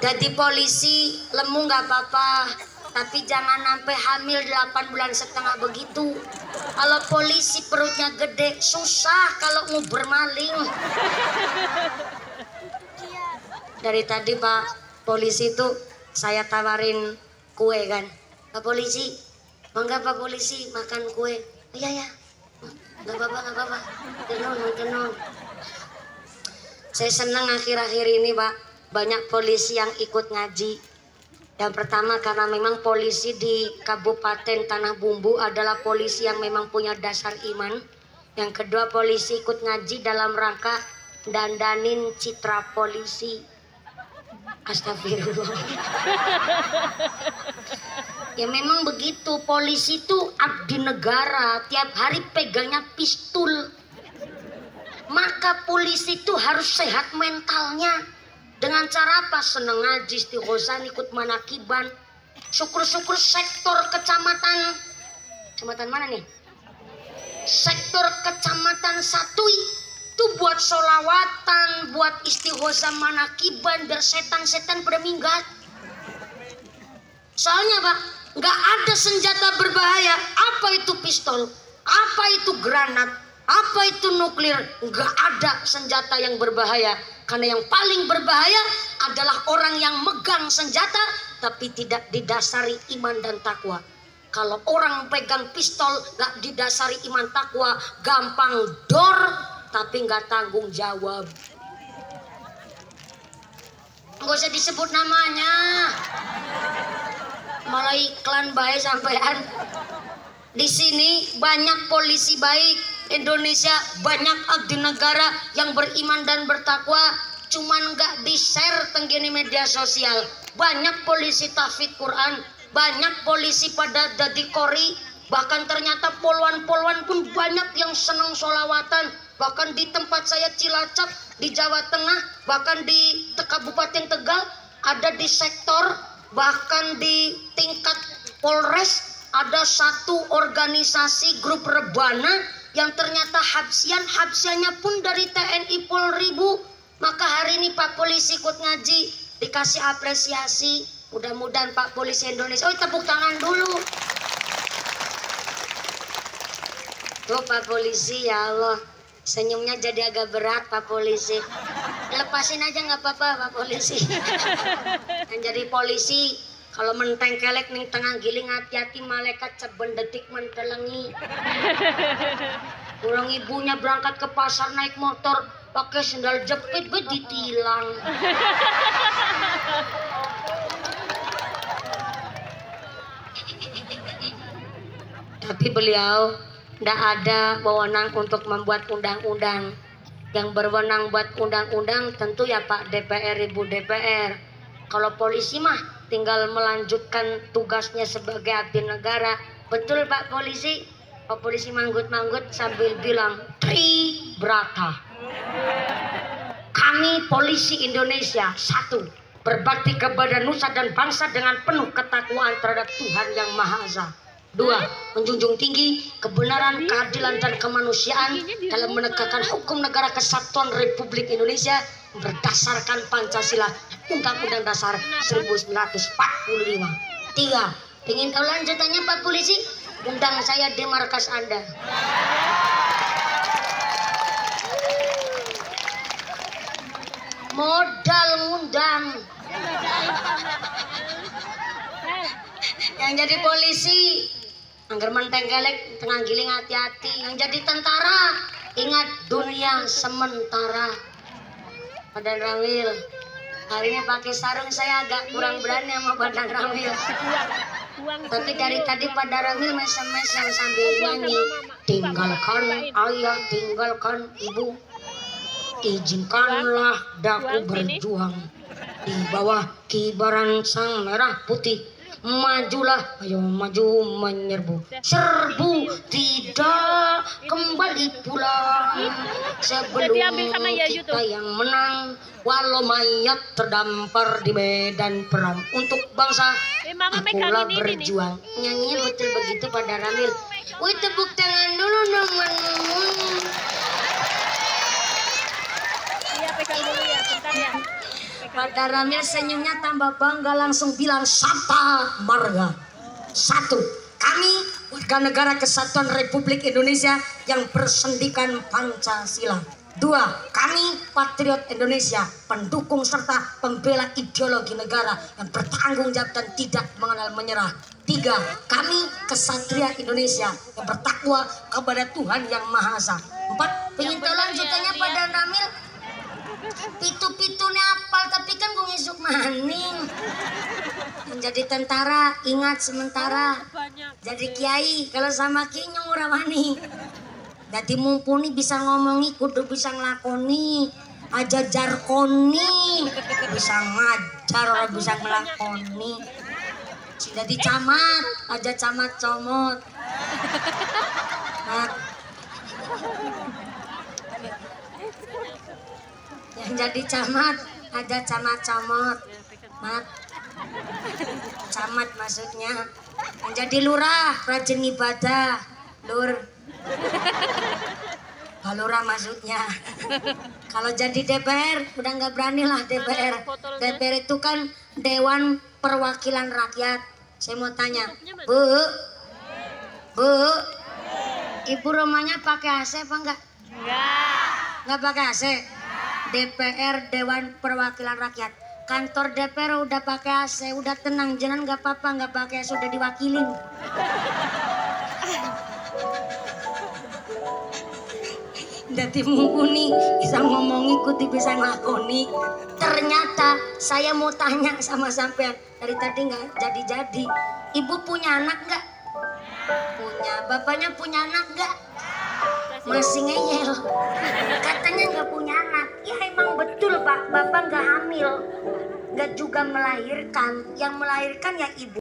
Jadi polisi lemu nggak apa-apa, tapi jangan sampai hamil 8 bulan setengah begitu. Kalau polisi perutnya gede susah kalau mau bermaling. Dari tadi Pak Polisi itu saya tawarin kue kan. Pak Polisi, mangga Pak Polisi makan kue. Iya ya, nggak apa-apa. Tenang. Saya senang akhir-akhir ini Pak, banyak polisi yang ikut ngaji. Yang pertama karena memang polisi di Kabupaten Tanah Bumbu adalah polisi yang memang punya dasar iman. Yang kedua polisi ikut ngaji dalam rangka dandanin citra polisi. Astagfirullah. Ya memang begitu, polisi itu abdi negara, tiap hari pegangnya pistol. Maka polisi itu harus sehat mentalnya. Dengan cara apa? Seneng ngaji, istighosah, ikut manakiban. Syukur-syukur sektor kecamatan mana nih? Sektor kecamatan Satui itu buat solawatan, buat istighosah, manakiban, biar setan-setan pada minggat. Soalnya Pak, nggak ada senjata berbahaya. Apa itu pistol? Apa itu granat? Apa itu nuklir? Nggak ada senjata yang berbahaya. Karena yang paling berbahaya adalah orang yang megang senjata tapi tidak didasari iman dan takwa. Kalau orang pegang pistol nggak didasari iman takwa, gampang dor tapi nggak tanggung jawab. Nggak usah disebut namanya, malah iklan baik sampean. Di sini banyak polisi baik. Indonesia banyak abdi negara yang beriman dan bertakwa. cuman nggak di-share tenggini media sosial. Banyak polisi tahfidz Quran, banyak polisi pada dadi kori, bahkan ternyata polwan-polwan pun banyak yang senang sholawatan. Bahkan di tempat saya Cilacap di Jawa Tengah, bahkan di Kabupaten Tegal, ada di sektor, bahkan di tingkat Polres ada satu organisasi grup rebana yang ternyata habsiannya pun dari TNI Polri, Bu. Maka hari ini Pak Polisi ikut ngaji, dikasih apresiasi. Mudah-mudahan Pak Polisi Indonesia, tepuk tangan dulu. Tuh Pak Polisi, ya Allah, senyumnya jadi agak berat Pak Polisi. Lepasin aja nggak apa-apa Pak Polisi. Dan jadi polisi kalau menteng kelek ning tengah giling, hati-hati malaikat saben detik mentelengi. Kurang ibunya berangkat ke pasar naik motor pakai sendal jepit ditilang. Tapi beliau tidak ada wewenang untuk membuat undang-undang. Yang berwenang buat undang-undang tentu ya Pak DPR, Ibu DPR. Kalau polisi mah tinggal melanjutkan tugasnya sebagai abdi negara. Betul Pak Polisi? Pak Polisi manggut-manggut sambil bilang, Tribrata. Kami polisi Indonesia, satu, berbakti kepada nusa dan bangsa dengan penuh ketakwaan terhadap Tuhan Yang Maha Esa. Dua, menjunjung tinggi kebenaran, keadilan, dan kemanusiaan dalam menegakkan hukum negara kesatuan Republik Indonesia berdasarkan Pancasila Undang-Undang Dasar 1945. Tiga, ingin tahu lanjutannya Pak Polisi? Undang saya di markas Anda. Modal ngundang. Yang jadi polisi anggar menteng kelek tengah giling, hati-hati. Yang jadi tentara ingat dunia sementara. Badan Ramil hari ini pakai sarung, saya agak kurang berani sama Badan Ramil. Tapi dari tadi Badan Ramil mesem-mesem sambil nyanyi, tinggalkan ayah, tinggalkan ibu, izinkanlah daku berjuang di bawah kibaran sang merah putih. Majulah, ayo maju menyerbu, serbu tidak kembali pulang sebelum kita yang menang. Walau mayat terdampar di medan perang untuk bangsa, akulah berjuang. Nyanyinya betul begitu pada Ramil. Wih, tepuk tangan dulu teman. Iya, pegang dulu ya, bentar ya. Pada Ramil senyumnya tambah bangga, langsung bilang Sabta Marga. Satu, kami warga negara kesatuan Republik Indonesia yang bersendikan Pancasila. Dua, kami patriot Indonesia, pendukung serta pembela ideologi negara yang bertanggung jawab dan tidak mengenal menyerah. Tiga, kami kesatria Indonesia yang bertakwa kepada Tuhan Yang Maha Esa. Empat, pengen tahu lanjutannya pada Ramil? Pitu-pitune apal tapi kan gue ngisuk maning. Menjadi tentara ingat sementara, jadi kiai kalau sama kiai nyong wani. Jadi mumpuni bisa ngomongi kudu bisa ngelakoni. Aja jarkoni bisa ngajar orang bisa ngelakoni. Jadi camat aja camat comot. Nah, yang jadi camat ada camat comot, mat, camat maksudnya. Yang jadi lurah rajin ibadah, lur, balurah maksudnya. Kalau jadi DPR udah nggak berani lah DPR. DPR itu kan Dewan Perwakilan Rakyat. Saya mau tanya, Bu, ibu rumahnya pakai AC apa enggak? Enggak pakai AC. DPR Dewan Perwakilan Rakyat, kantor DPR udah pakai AC, udah tenang, jangan nggak apa-apa, nggak pakai AC, udah diwakilin. Jadi mumpuni bisa ngomong ikuti bisa ngelakoni. Ternyata saya mau tanya sama sampean dari tadi nggak jadi-jadi. Ibu punya anak nggak? Punya. Bapaknya punya anak nggak? Masih ngeyel. Katanya nggak punya anak. Ya emang betul Pak, Bapak nggak hamil. Nggak juga melahirkan. Yang melahirkan ya ibu.